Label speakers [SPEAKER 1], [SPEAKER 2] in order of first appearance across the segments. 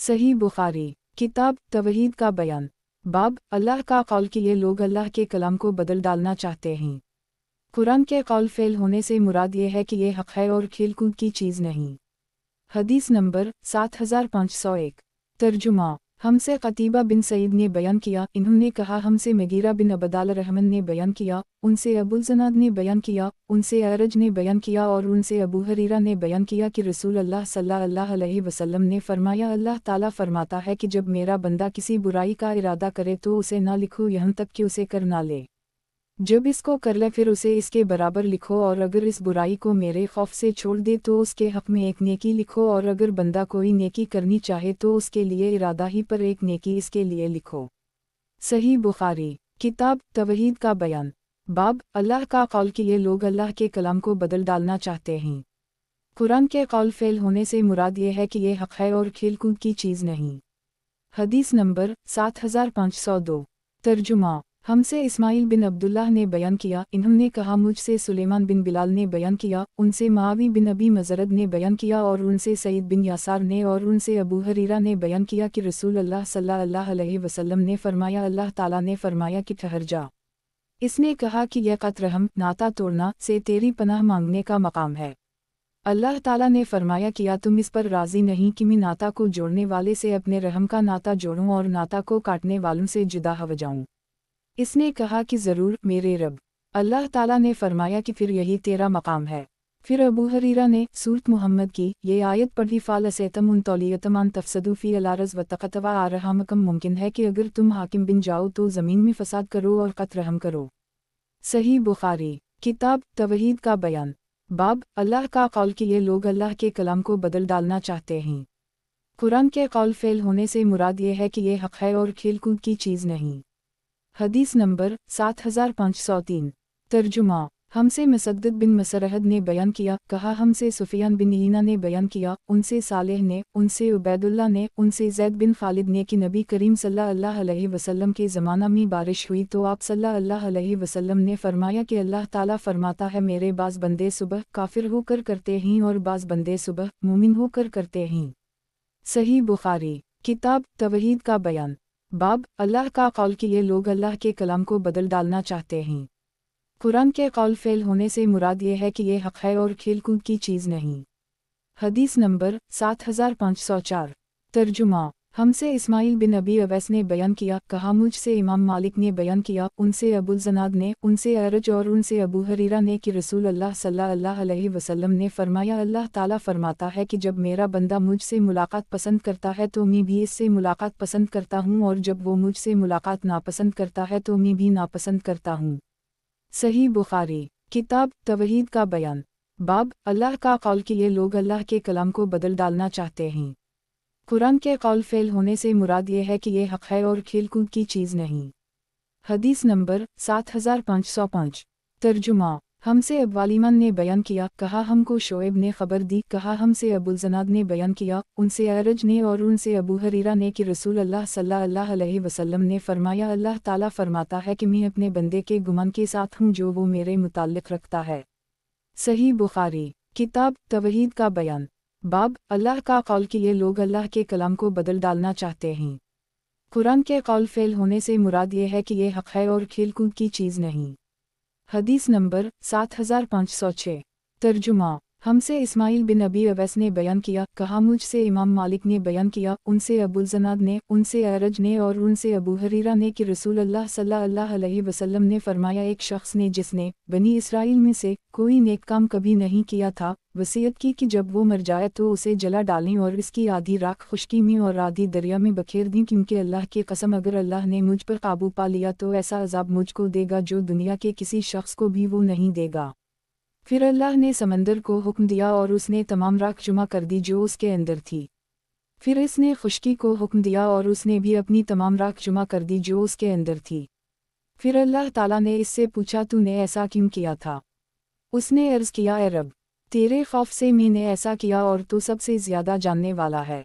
[SPEAKER 1] सही बुखारी किताब तवहीद का बयान। बाब अल्लाह का कौल कि ये लोग अल्लाह के कलाम को बदल डालना चाहते हैं। कुरान के कौल फेल होने से मुराद ये है कि ये हक़ है और खेलकूद की चीज़ नहीं। हदीस नंबर 7501। तर्जुमा। हमसे क़तीबा बिन सईद ने बयान किया, इन्होंने कहा हमसे मगीरा बिन अबदाल रहमन ने बयान किया, उनसे अबुल ज़नाद ने बयान किया, उनसे अरज ने बयान किया और उनसे अबू हरीरा ने बयान किया कि रसूल अल्लाह सल्लल्लाहु अलैहि वसल्लम ने फरमाया, अल्लाह ताला फरमाता है कि जब मेरा बंदा किसी बुराई का इरादा करे तो उसे ना लिखो यहाँ तक कि उसे कर ना ले। जब इसको कर ले फिर उसे इसके बराबर लिखो, और अगर इस बुराई को मेरे खौफ से छोड़ दे तो उसके हक़ में एक नेकी लिखो, और अगर बंदा कोई नेकी करनी चाहे तो उसके लिए इरादा ही पर एक नेकी इसके लिए लिखो। सही बुखारी किताब तवहीद का बयान। बाब अल्लाह का कौल कि ये लोग अल्लाह के कलाम को बदल डालना चाहते हैं। कुरान के कौल फेल होने से मुराद ये है कि ये हक़ है और खेलकूद की चीज़ नहीं। हदीस नंबर 7502। तर्जुमा। हमसे इस्माइल बिन अब्दुल्लाह ने बयान किया, इन्होंने कहा मुझसे सुलेमान बिन बिलाल ने बयान किया, उनसे मावी बिन अबी मज़रद ने बयान किया और उनसे सईद बिन यासार ने और उनसे अबू हरीरा ने बयान किया कि रसूल अल्लाह सल्लल्लाहु अलैहि वसल्लम ने फरमाया, अल्लाह ताला ने फरमाया कि ठहर जा। इसने कहा कि यह क़त रहम नाता तोड़ना से तेरी पनाह मांगने का मकाम है। अल्लाह ताला ने फरमाया, किया तुम इस पर राज़ी नहीं कि मैं नाता को जोड़ने वाले से अपने रहम का नाता जोड़ूं और नाता को काटने वालों से जुदा हो जाऊं। इसने कहा कि ज़रूर मेरे रब। अल्लाह ताला ने फरमाया कि फिर यही तेरा मकाम है। फिर अबू हरीरा ने सूरत मुहम्मद की ये आयत पढ़ी, फ़ालसैतम उन तौलियतमान तफसदू फ़ी अलारज़ व तक़तवा आ रहा मकम, मुमकिन है कि अगर तुम हाकिम बिन जाओ तो ज़मीन में फ़साद करो और क़त रहम करो। सही बुखारी किताब तवहीद का बयान। बाब अल्लाह का कौल कि ये लोग अल्लाह के कलाम को बदल डालना चाहते हैं। कुरान के कौल फेल होने से मुराद ये है कि ये हक़ है और खेलकूद की चीज़ नहीं। हदीस नंबर 7503। तर्जुमा। हमसे मुसद्दद बिन मसरहद ने बयान किया, कहा हमसे सुफियान बिन ईना ने बयान किया, उनसे सालेह ने, उनसे उबैदुल्लाह ने, उनसे ज़ैद बिन खालिद ने कि नबी करीम सल्लल्लाहु अलैहि वसल्लम के ज़माना में बारिश हुई तो आप सल्लल्लाहु अलैहि वसल्लम ने फरमाया कि अल्लाह ताला फरमाता है, मेरे बाज़ बंदे सुबह काफिर होकर करते हैं और बाज़ बंदे सुबह मूमिन होकर करते हैं। सही बुखारी किताब तवहीद का बयान। बाब अल्लाह का कौल कि ये लोग अल्लाह के कलाम को बदल डालना चाहते हैं। कुरान के कौल फेल होने से मुराद ये है कि ये हक़ है और खेलकूद की चीज़ नहीं। हदीस नंबर 7504। तर्जुमा। हमसे इस्माइल बिन अबी अवैस ने बयान किया, कहा मुझसे इमाम मालिक ने बयान किया, उनसे अबुल ज़नाद ने, उनसे अरज और उनसे अबू हरीरा ने कि रसूल अल्लाह सल्लल्लाहु अलैहि वसल्लम ने फरमाया, अल्लाह ताला फरमाता है कि जब मेरा बंदा मुझसे मुलाकात पसंद करता है तो मैं भी इससे मुलाकात पसंद करता हूँ, और जब वो मुझसे मुलाकात नापसंद करता है तो मैं भी नापसंद करता हूँ। सही बुखारी किताब तवहीद का बयान। बाब अल्लाह का कौल कि ये लोग अल्लाह के कलाम को बदल डालना चाहते हैं। कुरान के कौल फेल होने से मुराद ये है कि ये हक़ है और खेलकूद की चीज़ नहीं। हदीस नंबर 7505। तर्जुमा। हमसे अब्वालिमान ने बयान किया, कहा हमको शोएब ने खबर दी, कहा हमसे अबुल ज़नाद ने बयान किया, उनसे अरज ने और उनसे अबू हरीरा ने कि रसूल अल्लाह सल्लल्लाहु अलैहि वसल्लम ने फरमाया, अल्लाह ताला फरमाता है कि मैं अपने बंदे के गुमान के साथ हूँ जो वो मेरे मुताल्लिक़ रखता है। सही बुखारी किताब तवहीद का बयान। बाब अल्लाह का कौल कि ये लोग अल्लाह के कलाम को बदल डालना चाहते हैं। कुरान के कौल फेल होने से मुराद ये है कि ये हक़ है और खेलकूद की चीज़ नहीं। हदीस नंबर 7506। तर्जुमा। हमसे इस्माइल बिन अबी अवैस ने बयान किया, कहा मुझसे इमाम मालिक ने बयान किया, उनसे अबुल ज़नाद ने, उनसे अरज ने और उनसे अबू हरीरा ने कि रसूल अल्लाह सल्लल्लाहु अलैहि वसल्लम ने फरमाया, एक शख्स ने जिसने बनी इसराइल में से कोई नेक काम कभी नहीं किया था, वसीयत की कि जब वो मर जाए तो उसे जला डालें और इसकी आधी राख खुश्की में और आधी दरिया में बखेर दें, क्योंकि अल्लाह की कसम अगर अल्लाह ने मुझ पर काबू पा लिया तो ऐसा अजाब मुझको देगा जो दुनिया के किसी शख्स को भी वो नहीं देगा। फिर अल्लाह ने समंदर को हुक्म दिया और उसने तमाम राख जमा कर दी जो उसके अंदर थी। फिर इसने खुश्की को हुक्म दिया और उसने भी अपनी तमाम राख जमा कर दी जो उसके अंदर थी। फिर अल्लाह ताला ने इससे पूछा, तूने ऐसा क्यों किया था? उसने अर्ज़ किया, ए रब, तेरे खौफ से मैंने ऐसा किया और तू सबसे ज़्यादा जानने वाला है।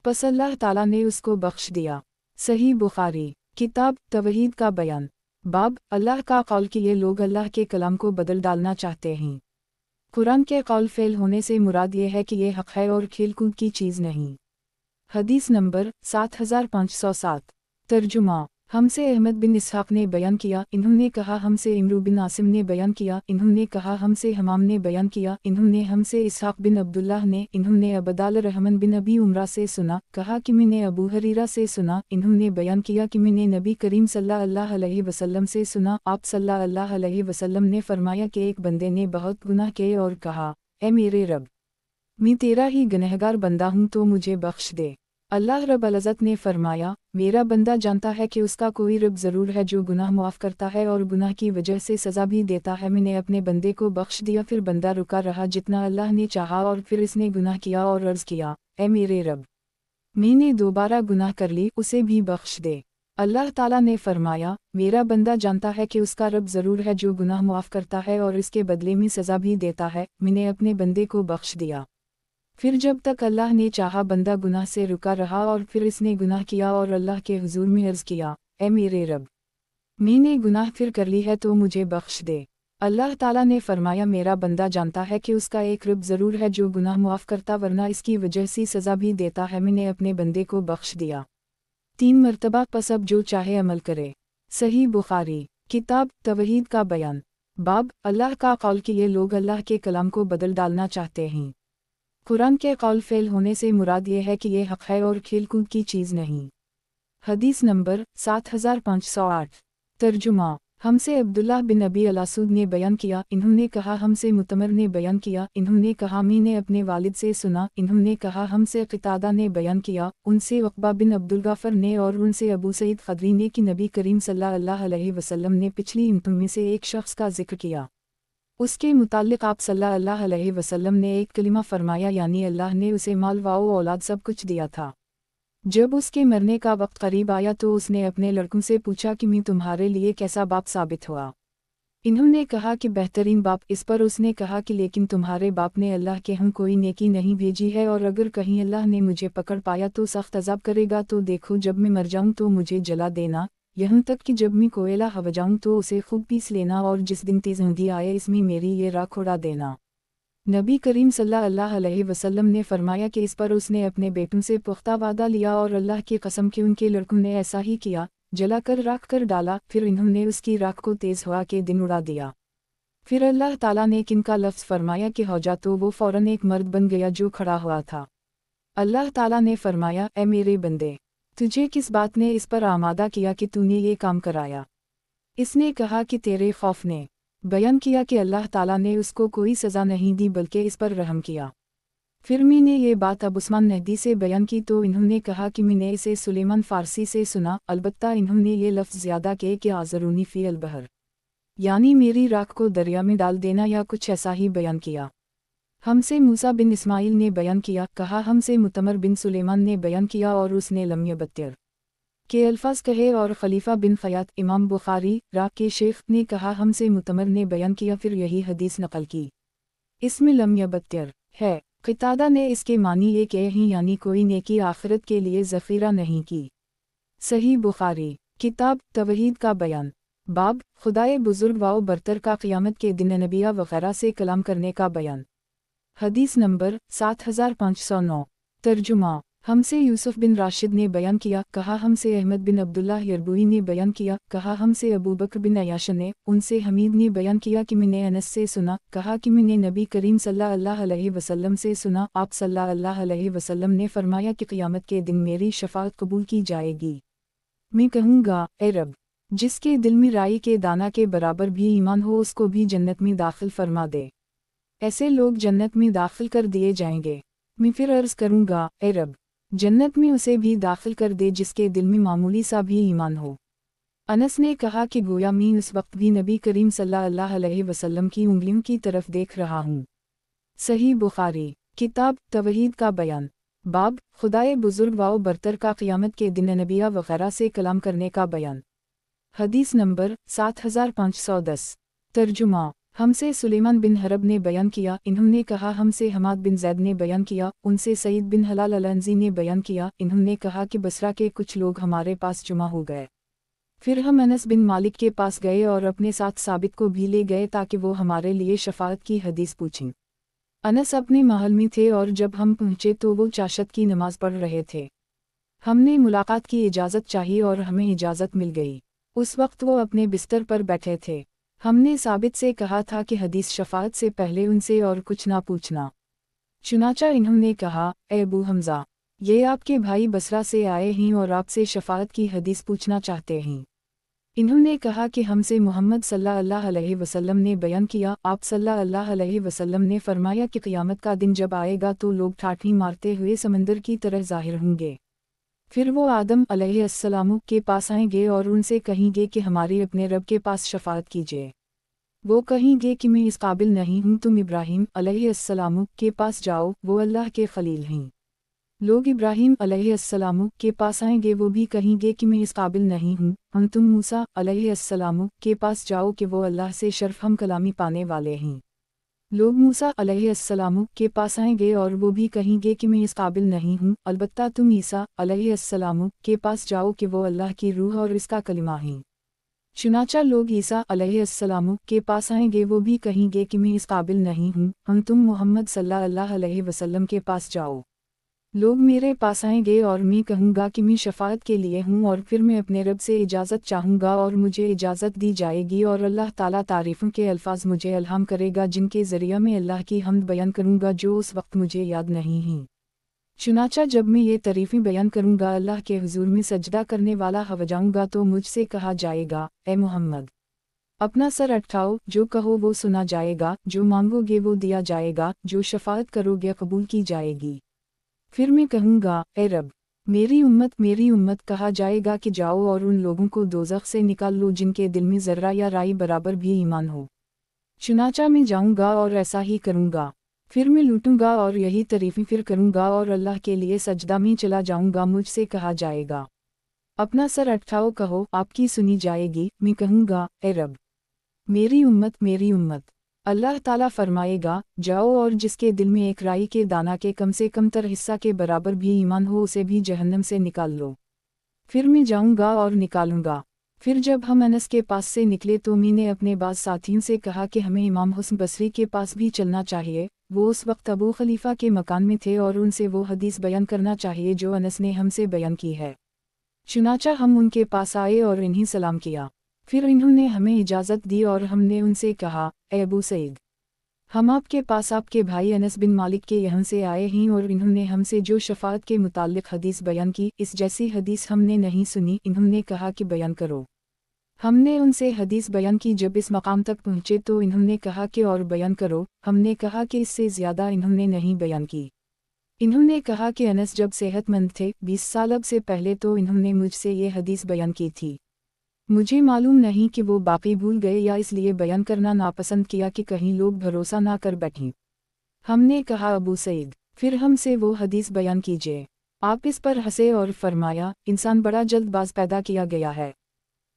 [SPEAKER 1] बस अल्लाह ताला ने उसको बख्श दिया। सही बुखारी किताब तवहीद का बयान। बाब अल्लाह का कौल कि ये लोग अल्लाह के कलाम को बदल डालना चाहते हैं। कुरान के कौल फेल होने से मुराद ये है कि ये हक़ है और खेलकूद की चीज़ नहीं। حدیث نمبر 7507۔ ترجمہ۔ ہمسے احمد بن اسحاق نے بیان کیا، انہوں نے کہا ہم سے عمرو بن عاصم نے بیان کیا، انہوں نے کہا ہم سے حمام نے بیان کیا، انہوں نے ہم سے اسحاق بن عبداللہ نے، انہوں نے عبدال الرحمن بن ابی عمرہ سے سنا، کہا کہ میں نے ابو ہریرہ سے سنا، انہوں نے بیان کیا کہ میں نے نبی کریم صلی اللہ علیہ وسلم سے سنا، آپ صلی اللہ علیہ وسلم نے فرمایا کہ ایک بندے نے بہت گناہ کیے اور کہا، اے میرے رب، میں تیرا ہی گنہگار بندہ ہوں تو مجھے بخش دے۔ اللہ رب العزت نے فرمایا، میرا بندہ جانتا ہے کہ اس کا کوئی رب ضرور ہے جو گناہ معاف کرتا ہے اور گناہ کی وجہ سے سزا بھی دیتا ہے۔ میں نے اپنے بندے کو بخش دیا۔ پھر بندہ رکا رہا جتنا اللہ نے چاہا اور پھر اس نے گناہ کیا اور عرض کیا، اے میرے رب، میں نے دوبارہ گناہ کر لی، اسے بھی بخش دے۔ اللہ تعالیٰ نے فرمایا، میرا بندہ جانتا ہے کہ اس کا رب ضرور ہے جو گناہ معاف کرتا ہے اور اس کے بدلے میں سزا بھی دیتا ہے۔ میں نے اپنے بندے کو بخش دیا۔ پھر جب تک اللہ نے چاہا بندہ گناہ سے رکا رہا اور پھر اس نے گناہ کیا اور اللہ کے حضور میں عرض کیا، اے میرے رب، میں نے گناہ پھر کر لی ہے تو مجھے بخش دے۔ اللہ تعالیٰ نے فرمایا، میرا بندہ جانتا ہے کہ اس کا ایک رب ضرور ہے جو گناہ معاف کرتا ورنہ اس کی وجہ سے سزا بھی دیتا ہے۔ میں نے اپنے بندے کو بخش دیا 3 مرتبہ، پس اب جو چاہے عمل کرے۔ صحیح بخاری، کتاب توحید کا بیان۔ باب اللہ کا قول کہ یہ لوگ اللہ کے کلام کو بدل ڈالنا چاہتے ہیں۔ قرآن کے قول فعل ہونے سے مراد یہ ہے کہ یہ حق ہے اور کھیل کود کی چیز نہیں۔ حدیث نمبر 7508۔ ترجمہ۔ ہم سے عبداللہ بن ابی الاسود نے بیان کیا، انہوں نے کہا ہم سے متمر نے بیان کیا، انہوں نے کہا میں نے اپنے والد سے سنا، انہوں نے کہا ہم سے قتادہ نے بیان کیا، ان سے عقبہ بن عبدالغفر نے اور ان سے ابو سعید خدری نے کہ نبی کریم صلی اللہ علیہ وسلم نے پچھلی امتوں میں سے ایک شخص کا ذکر کیا۔ اس کے متعلق آپ صلی اللہ علیہ وسلم نے ایک کلمہ فرمایا، یعنی اللہ نے اسے مال و اولاد سب کچھ دیا تھا۔ جب اس کے مرنے کا وقت قریب آیا تو اس نے اپنے لڑکوں سے پوچھا کہ میں تمہارے لیے کیسا باپ ثابت ہوا؟ انہوں نے کہا کہ بہترین باپ۔ اس پر اس نے کہا کہ لیکن تمہارے باپ نے اللہ کے ہم کوئی نیکی نہیں بھیجی ہے، اور اگر کہیں اللہ نے مجھے پکڑ پایا تو سخت عذاب کرے گا، تو دیکھو جب میں مر جاؤں تو مجھے جلا دینا، یہاں تک کہ جب میں کوئلہ ہو جاؤں تو اسے خوب پیس لینا، اور جس دن تیز آندھی آئے اس میں میری یہ راکھ اڑا دینا۔ نبی کریم صلی اللہ علیہ وسلم نے فرمایا کہ اس پر اس نے اپنے بیٹوں سے پختہ وعدہ لیا اور اللہ کی قسم کہ ان کے لڑکوں نے ایسا ہی کیا، جلا کر راکھ کر ڈالا، پھر انہوں نے اس کی راکھ کو تیز ہوا کے دن اڑا دیا۔ پھر اللہ تعالیٰ نے کن کا لفظ فرمایا کہ ہو جا، تو وہ فوراً ایک مرد بن گیا جو کھڑا ہوا تھا۔ اللہ تعالیٰ نے فرمایا، اے میرے بندے، تجھے کس بات نے اس پر آمادہ کیا کہ تو نے یہ کام کرایا؟ اس نے کہا کہ تیرے خوف نے۔ بیان کیا کہ اللہ تعالیٰ نے اس کو کوئی سزا نہیں دی بلکہ اس پر رحم کیا۔ پھر میں نے یہ بات ابو عثمان نہدی سے بیان کی تو انہوں نے کہا کہ میں نے اسے سلیمان فارسی سے سنا، البتہ انہوں نے یہ لفظ زیادہ کہے کہ آذرونی فی البحر، یعنی میری راکھ کو دریا میں ڈال دینا یا کچھ ایسا ہی بیان کیا۔ ہم سے موسیٰ بن اسماعیل نے بیان کیا، کہا ہم سے متمر بن سلیمان نے بیان کیا اور اس نے لم یبتر کے الفاظ کہے، اور خلیفہ بن خیاط امام بخاری راہ کے شیخ نے کہا ہم سے متمر نے بیان کیا، پھر یہی حدیث نقل کی۔ اس میں لم یبتر ہے۔ قتادہ نے اس کے معنی یہ کہے ہیں، یعنی کوئی نیکی آخرت کے لیے ذخیرہ نہیں کی۔ صحیح بخاری، کتاب توحید کا بیان۔ باب خدائے بزرگ و برتر کا قیامت کے دن انبیاء وغیرہ سے کلام کرنے کا بیان۔ حدیث نمبر 7509۔ ترجمہ۔ ہم سے یوسف بن راشد نے بیان کیا، کہا ہم سے احمد بن عبداللہ یربوی نے بیان کیا، کہا ہم سے ابو بکر بن عیاش نے، ان سے حمید نے بیان کیا کہ میں نے انس سے سنا، کہا کہ میں نے نبی کریم صلی اللہ علیہ وسلم سے سنا، آپ صلی اللہ علیہ وسلم نے فرمایا کہ قیامت کے دن میری شفاعت قبول کی جائے گی۔ میں کہوں گا، اے رب، جس کے دل میں رائی کے دانہ کے برابر بھی ایمان ہو اس کو بھی جنت میں داخل فرما دے۔ ایسے لوگ جنت میں داخل کر دیے جائیں گے۔ میں پھر عرض کروں گا، اے رب، جنت میں اسے بھی داخل کر دے جس کے دل میں معمولی سا بھی ایمان ہو۔ انس نے کہا کہ گویا میں اس وقت بھی نبی کریم صلی اللہ علیہ وسلم کی انگلیوں کی طرف دیکھ رہا ہوں۔ صحیح بخاری، کتاب توحید کا بیان۔ باب خدائے بزرگ و برتر کا قیامت کے دن انبیاء وغیرہ سے کلام کرنے کا بیان۔ حدیث نمبر 7510۔ ترجمہ۔ ہم سے سلیمان بن حرب نے بیان کیا، انہوں نے کہا ہم سے حماد بن زید نے بیان کیا، ان سے سعید بن ہلال العنزی نے بیان کیا، انہوں نے کہا کہ بصرہ کے کچھ لوگ ہمارے پاس جمع ہو گئے۔ پھر ہم انس بن مالک کے پاس گئے اور اپنے ساتھ ثابت کو بھی لے گئے تاکہ وہ ہمارے لیے شفاعت کی حدیث پوچھیں۔ انس اپنے محل میں تھے اور جب ہم پہنچے تو وہ چاشت کی نماز پڑھ رہے تھے۔ हमने मुलाकात की इजाज़त चाही और हमें इजाज़त मिल गई। उस वक्त वो अपने बिस्तर पर बैठे थे। हमने साबित से कहा था कि हदीस शफाअत से पहले उनसे और कुछ ना पूछना। चुनाचा इन्होंने कहा, ए अबू हमज़ा, ये आपके भाई बसरा से आए हैं और आपसे शफाअत की हदीस पूछना चाहते हैं। इन्होंने कहा कि हमसे मोहम्मद सल्लल्लाहु अलैहि वसल्लम ने बयान किया, आप सल्लल्लाहु अलैहि वसल्लम ने फरमाया कि क़यामत का दिन जब आएगा तो लोग ठाठी मारते हुए समंदर की तरह ज़ाहिर होंगे। फिर वो आदम अलैहिस्सलाम के पास आएंगे और उनसे कहेंगे कि हमारी अपने रब के पास शफाअत कीजिए। वो कहेंगे कि मैं इस काबिल नहीं हूँ, तुम इब्राहीम अलैहिस्सलाम के पास जाओ, वो अल्लाह के खलील हैं। लोग इब्राहीम अलैहिस्सलाम के पास आएंगे, वो भी कहेंगे कि मैं इस काबिल नहीं हूँ, हम तुम मूसा अलैहिस्सलाम के पास जाओ कि वो अल्लाह से शर्फ हम कलामी पाने वाले हैं। लोग मूसा अलैहिस्सलाम के पास आएंगे और वो भी कहेंगे कि मैं इस काबिल नहीं हूँ, अलबत्ता तुम ईसा अलैहिस्सलाम के पास जाओ कि वो अल्लाह की रूह और इसका कलिमा हैं। चुनाचा लोग ईसा अलैहिस्सलाम के पास आएंगे, वो भी कहेंगे कि मैं इस काबिल नहीं हूँ, हम तुम मोहम्मद सल्लल्लाहु अलैहि वसल्लम के पास जाओ। लोग मेरे पास आएंगे और मैं कहूँगा कि मैं शफाअत के लिए हूँ और फिर मैं अपने रब से इजाज़त चाहूँगा और मुझे इजाज़त दी जाएगी और अल्लाह ताला तारीफ़ों के अल्फाज मुझे इल्हाम करेगा जिनके ज़रिए मैं अल्लाह की हम्द बयान करूँगा जो उस वक्त मुझे याद नहीं हैं। चुनाचा जब मैं ये तारीफ़ें बयान करूँगा, अल्लाह के हुजूर में सजदा करने वाला हो जाऊँगा तो मुझसे कहा जाएगा, ए मोहम्मद, अपना सर उठाओ, जो कहो वो सुना जाएगा, जो मांगोगे वो दिया जाएगा, जो शफाअत करोगे कबूल की जाएगी। फिर मैं कहूँगा, ए रब, मेरी उम्मत, कहा जाएगा कि जाओ और उन लोगों को दोज़ख से निकाल लो जिनके दिल में ज़र्रा या राई बराबर भी ईमान हो। चुनाचा मैं जाऊँगा और ऐसा ही करूँगा। फिर मैं लूटूंगा और यही तारीफ़ें फिर करूँगा और अल्लाह के लिए सजदा में चला जाऊँगा। मुझसे कहा जाएगा, अपना सर उठाओ, कहो आपकी सुनी जाएगी। मैं कहूँगा, ए रब, मेरी उम्मत। अल्लाह ताला फरमाएगा, जाओ और जिसके दिल में एक राई के दाना के कम से कम तर हिस्सा के बराबर भी ईमान हो उसे भी जहन्नम से निकाल लो। फिर मैं जाऊँगा और निकालूंगा। फिर जब हम अनस के पास से निकले तो मैंने अपने बाज़ साथियों से कहा कि हमें इमाम हुस्न बसरी के पास भी चलना चाहिए। वो उस वक्त अबू खलीफा के मकान में थे और उनसे वो हदीस बयान करना चाहिए जो अनस ने हमसे बयान की है। चुनाचा हम उनके पास आए और इन्हीं सलाम किया। फिर इन्होंने हमें इजाज़त दी और हमने उनसे कहा, ए अबू सईद, हम आपके पास आपके भाई अनस बिन मालिक के यहाँ से आए हैं और इन्होंने हमसे जो शफाअत के मुताल्लिक हदीस बयान की, इस जैसी हदीस हमने नहीं सुनी। इन्होंने कहा कि बयान करो। हमने उनसे हदीस बयान की। जब इस मकाम तक पहुँचे तो इन्होंने कहा कि और बयान करो। हमने कहा कि इससे ज़्यादा इन्होंने नहीं बयान की। इन्होंने कहा कि अनस जब सेहतमंद थे 20 साल अब से पहले तो इन्होंने मुझसे ये हदीस बयान की थी। मुझे मालूम नहीं कि वो बाकी भूल गए या इसलिए बयान करना नापसंद किया कि कहीं लोग भरोसा ना कर बैठें। हमने कहा, अबू सईद, फिर हमसे वो हदीस बयान कीजिए। आप इस पर हंसे और फरमाया, इंसान बड़ा जल्दबाज पैदा किया गया है।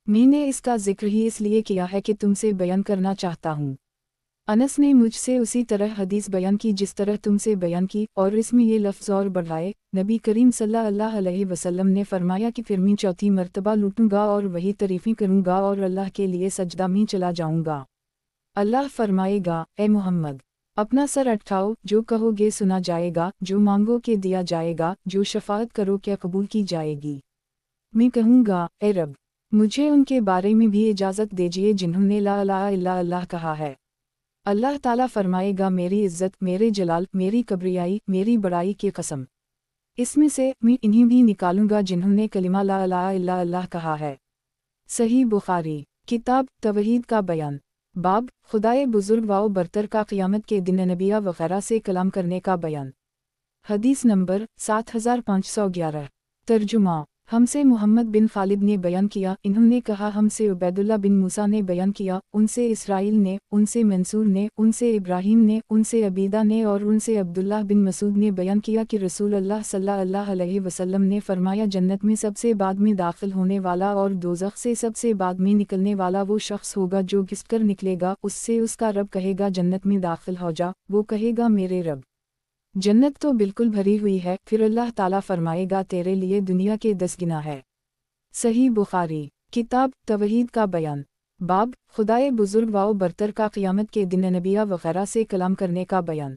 [SPEAKER 1] मैंने इसका जिक्र ही इसलिए किया है कि तुमसे बयान करना चाहता हूँ। अनस ने मुझसे उसी तरह हदीस बयान की जिस तरह तुमसे बयान की और इसमें ये लफ्ज़ और बढ़ाए, नबी करीम सल्लल्लाहु अलैहि वसल्लम ने फरमाया कि फिर मैं चौथी मर्तबा लूटूंगा और वही तारीफ़ें करूँगा और अल्लाह के लिए सजदा में चला जाऊँगा। अल्लाह फरमाएगा, ए मोहम्मद, अपना सर उठाओ, जो कहोगे सुना जाएगा, जो मांगोगे दिया जाएगा, जो शफाअत करो क्या कबूल की जाएगी। मैं कहूँगा, ए रब, मुझे उनके बारे में भी इजाज़त दीजिए जिन्होंने ला इलाहा इल्ला अल्लाह कहा है। अल्लाह ताला फरमाएगा, मेरी इज़्ज़त, मेरे जलाल, मेरी कब्रियाई, मेरी बड़ाई की कसम, इसमें से मैं इन्हीं भी निकालूंगा जिन्होंने कलिमा ला इलाहा इल्ला अल्लाह कहा है। सही बुखारी, किताब तवहीद का बयान, बाब खुदाए बुजुर्ग वाओ बरतर का क़यामत के दिन नबिया वग़ैरह से कलाम करने का बयान। हदीस नंबर 7511। तर्जुमा, हमसे मोहम्मद बिन खालिद ने बयान किया, इन्होंने कहा हमसे उबैदुल्लाह बिन मूसा ने बयान किया, उनसे इसराइल ने, उनसे मंसूर ने, उनसे इब्राहीम ने, उनसे अबीदा ने और उनसे अब्दुल्लाह बिन मसूद ने बयान किया कि रसूल अल्लाह सल्लल्लाहु अलैहि वसल्लम ने फरमाया, जन्नत में सबसे बाद में दाखिल होने वाला और दोज़ख से सबसे बाद में निकलने वाला वो शख्स होगा जो घिसकर निकलेगा। उससे उसका रब कहेगा, जन्नत में दाखिल हो जा। वो कहेगा, मेरे रब, जन्नत तो बिल्कुल भरी हुई है। फिर अल्लाह ताला फरमाएगा, तेरे लिए दुनिया के 10 गुना है। सही बुखारी, किताब तवहीद का बयान, बाब खुदाए बुजुर्ग वाओ बरतर का क़यामत के दिन नबिया वग़ैरह से कलाम करने का बयान।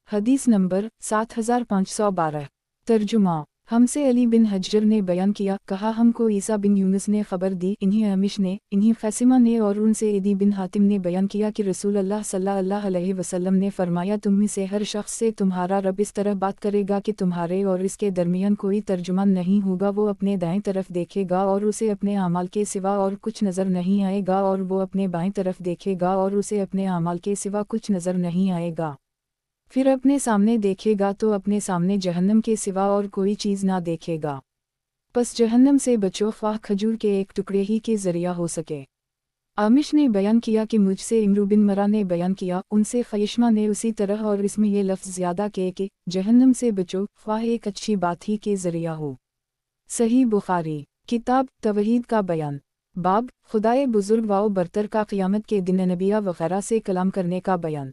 [SPEAKER 1] हदीस नंबर 7512। तर्जुमा, हमसे अली बिन हज्जर ने बयान किया, कहा हमको ईसा बिन यूनुस ने खबर दी, इन्हीं अमिश ने, इन्हीं क़ैसिमा ने और उनसे इदी बिन हातिम ने बयान किया कि रसूल अल्लाह सल्लल्लाहु अलैहि वसल्लम ने फरमाया, तुम में से हर शख्स से तुम्हारा रब इस तरह बात करेगा कि तुम्हारे और इसके दरमियान कोई तर्जुमान नहीं होगा। वो अपने दाएं तरफ देखेगा और उसे अपने अमाल के सिवा और कुछ नज़र नहीं आएगा, और वो अपने बाएं तरफ देखेगा और उसे अपने अमाल के सिवा कुछ नज़र नहीं आएगा। फिर अपने सामने देखेगा तो अपने सामने जहन्नम के सिवा और कोई चीज़ ना देखेगा। बस जहन्नम से बचो, ख्वाह खजूर के एक टुकड़े ही के ज़रिया हो सके। आमिश ने बयान किया कि मुझसे इमरू बिन मरा ने बयान किया, उनसे ख़यशमा ने उसी तरह, और इसमें यह लफ्ज़ ज़्यादा कि जहन्नम से बचो, ख्वाह एक अच्छी बात ही के ज़रिया हो। सही बुखारी किताब तवहीद का बयान, बाब खुदाए बुज़ुर्ग व बरतर का क़ियामत के दिन नबिया वग़ैरह से कलाम करने का बयान।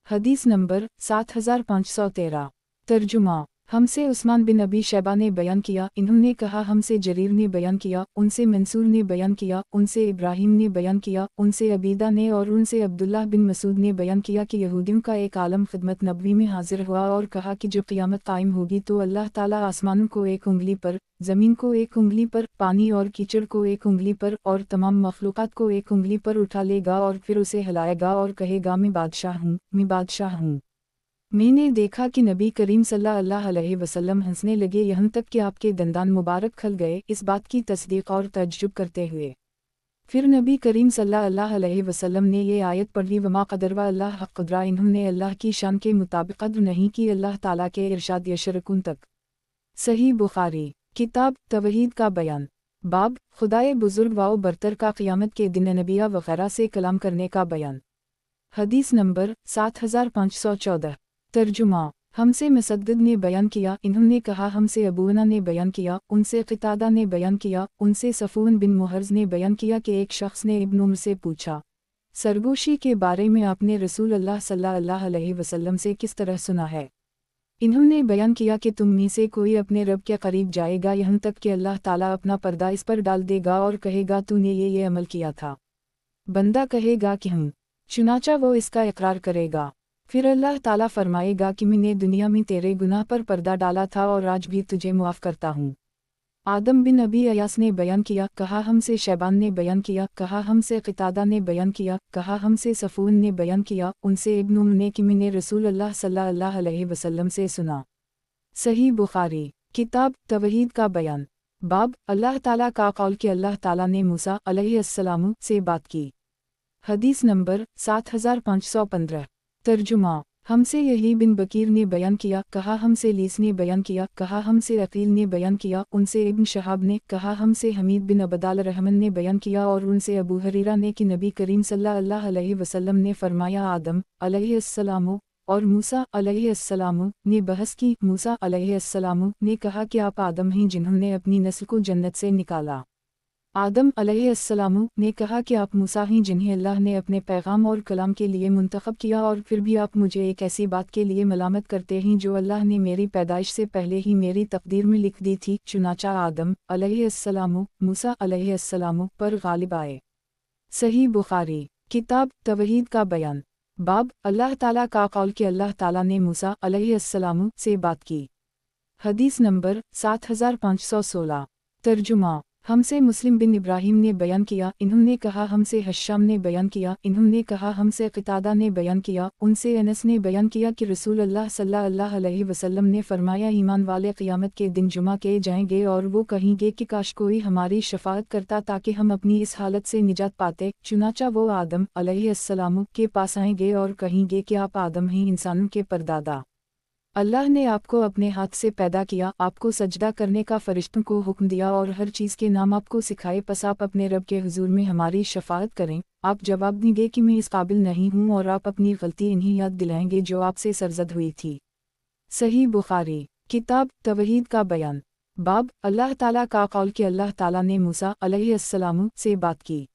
[SPEAKER 1] हदीस नंबर 7513। तर्जुमा, हमसे उस्मान बिन अबी शैबा ने बयान किया, इन्होंने कहा हमसे जरीर ने बयान किया, उनसे मंसूर ने बयान किया, उनसे इब्राहिम ने बयान किया, उनसे अबीदा ने और उनसे अब्दुल्लाह बिन मसूद ने बयान किया कि यहूदियों का एक आलम खिदमत नबवी में हाजिर हुआ और कहा कि जब क़ियामत कायम होगी तो अल्लाह ताला आसमानों को एक उंगली पर, ज़मीन को एक उंगली पर, पानी और कीचड़ को एक उंगली पर और तमाम मखलूक़ात को एक उंगली पर उठा लेगा और फिर उसे हिलाएगा और कहेगा, मैं बादशाह हूँ, मैं बादशाह हूँ। मैंने देखा कि नबी करीम सल्लल्लाहु अलैहि वसल्लम हंसने लगे, यहाँ तक कि आपके दंदान मुबारक खल गए, इस बात की तस्दीक और तअज्जुब करते हुए। फिर नबी करीम सल्लल्लाहु अलैहि वसल्लम ने ये आयत पढ़ी, वमा क़दर व अल्लाह हक़ क़दरा, इन्होंने अल्लाह की शान के मुताबिक कद्र नहीं की अल्लाह ताला के इरशाद यशरकुन तक। सही बुखारी किताब तवहीद का बयान, बाब खुदाए बुज़ुर्ग व बरतर का क़ियामत के दिन नबिया वग़ैरह से कलाम करने का बयान। हदीस नंबर 7514। तर्जुमा, हमसे मुसद्दद ने बयान किया, इन्होंने कहा हमसे अबूना ने बयान किया, उनसे क़तादा ने बयान किया, उनसे सफ़ून बिन मुहर्ज़ ने बयान किया कि एक शख्स ने इब्न उम्र से पूछा, सरगोशी के बारे में आपने रसूल अल्लाह सल्लल्लाहु अलैहि वसल्लम से किस तरह सुना है? इन्होंने बयान किया कि तुम में से कोई अपने रब के करीब जाएगा, यहाँ तक कि अल्लाह ताला अपना पर्दा इस पर डाल देगा और कहेगा, तूने ये अमल किया था। बंदा कहेगा कि हूँ, चुनाचा वो इसका इकरार करेगा। फिर अल्लाह ताला फरमाएगा कि मैंने दुनिया में तेरे गुनाह पर पर्दा डाला था और आज भी तुझे मुआफ़ करता हूँ। आदम बिन अबी अयास ने बयान किया, कहा हमसे शैबान ने बयान किया, कहा हमसे क़तादा ने बयान किया, कहा हमसे सफ़ून ने बयान किया, उनसे इब्न उम्र ने कि मैंने रसूल अल्लाह सल्लल्लाहु अलैहि वसल्लम से सुना। सही बुखारी किताब तवहीद का बयान, बाब अल्लाह ताला का कौल कि अल्लाह ताला ने मूसा अलैहिस्सलाम से बात की। हदीस नंबर 7515। तर्जुमा, हमसे यही बिन बकीर ने बयान किया, कहा हमसे लीस ने बयान किया, कहा हमसे अकील ने बयान किया, उनसे इब्न शहाब ने, कहा हमसे हमीद बिन अबदाल रहमन ने बयान किया और उनसे अबू हरीरा ने कि नबी करीम सल्लल्लाहु अलैहि वसल्लम ने फरमाया, आदम अलैहिस्सलाम और मूसा अलैहिस्सलाम ने बहस की। मूसा अलैहिस्सलाम ने कहा कि आप आदम हैं जिन्होंने अपनी नस्ल को जन्नत से निकाला। आदम अलैहिस्सलाम ने कहा कि आप मूसा हैं जिन्हें अल्लाह ने अपने पैगाम और कलाम के लिए मुंतखब किया, और फिर भी आप मुझे एक ऐसी बात के लिए मलामत करते हैं जो अल्लाह ने मेरी पैदाइश से पहले ही मेरी तकदीर में लिख दी थी। चुनाचा आदम अलैहिस्सलाम मूसा अलैहिस्सलाम पर गालिब आए। सही बुखारी किताब तवहीद का बयान, बाब अल्लाह ताला का कौल कि अल्लाह ताला ने मूसा अलैहिस्सलाम से बात की। हदीस नंबर 7516। तर्जुमा, हमसे मुस्लिम बिन इब्राहिम ने बयान किया, इन्होंने कहा हमसे हश्शाम ने बयान किया, इन्होंने कहा हमसे क़तादा ने बयान किया, उनसे अनस ने बयान किया कि रसूल अल्लाह सल्लल्लाहु अलैहि वसल्लम ने फरमाया, ईमान वाले क़ियामत के दिन जुमा के जाएंगे और वो कहेंगे कि काश कोई हमारी शफाअत करता ताकि हम अपनी इस हालत से निजात पाते। चुनाचा वो आदम अलैहिस्सलाम के पास आएंगे और कहेंगे कि आप आदम हैं इंसानों के परदादा। अल्लाह ने आपको अपने हाथ से पैदा किया, आपको सजदा करने का फरिश्तों को हुक्म दिया और हर चीज़ के नाम आपको सिखाए, बस आप अपने रब के हुजूर में हमारी शफाअत करें। आप जवाब देंगे कि मैं इस काबिल नहीं हूँ, और आप अपनी गलती इन्हीं याद दिलाएंगे जो आपसे सरजद हुई थी। सही बुखारी किताब तवहीद का बयान, बाब अल्लाह ताला का कौल कि अल्लाह ताला ने मूसा अलैहिस्सलाम से बात की।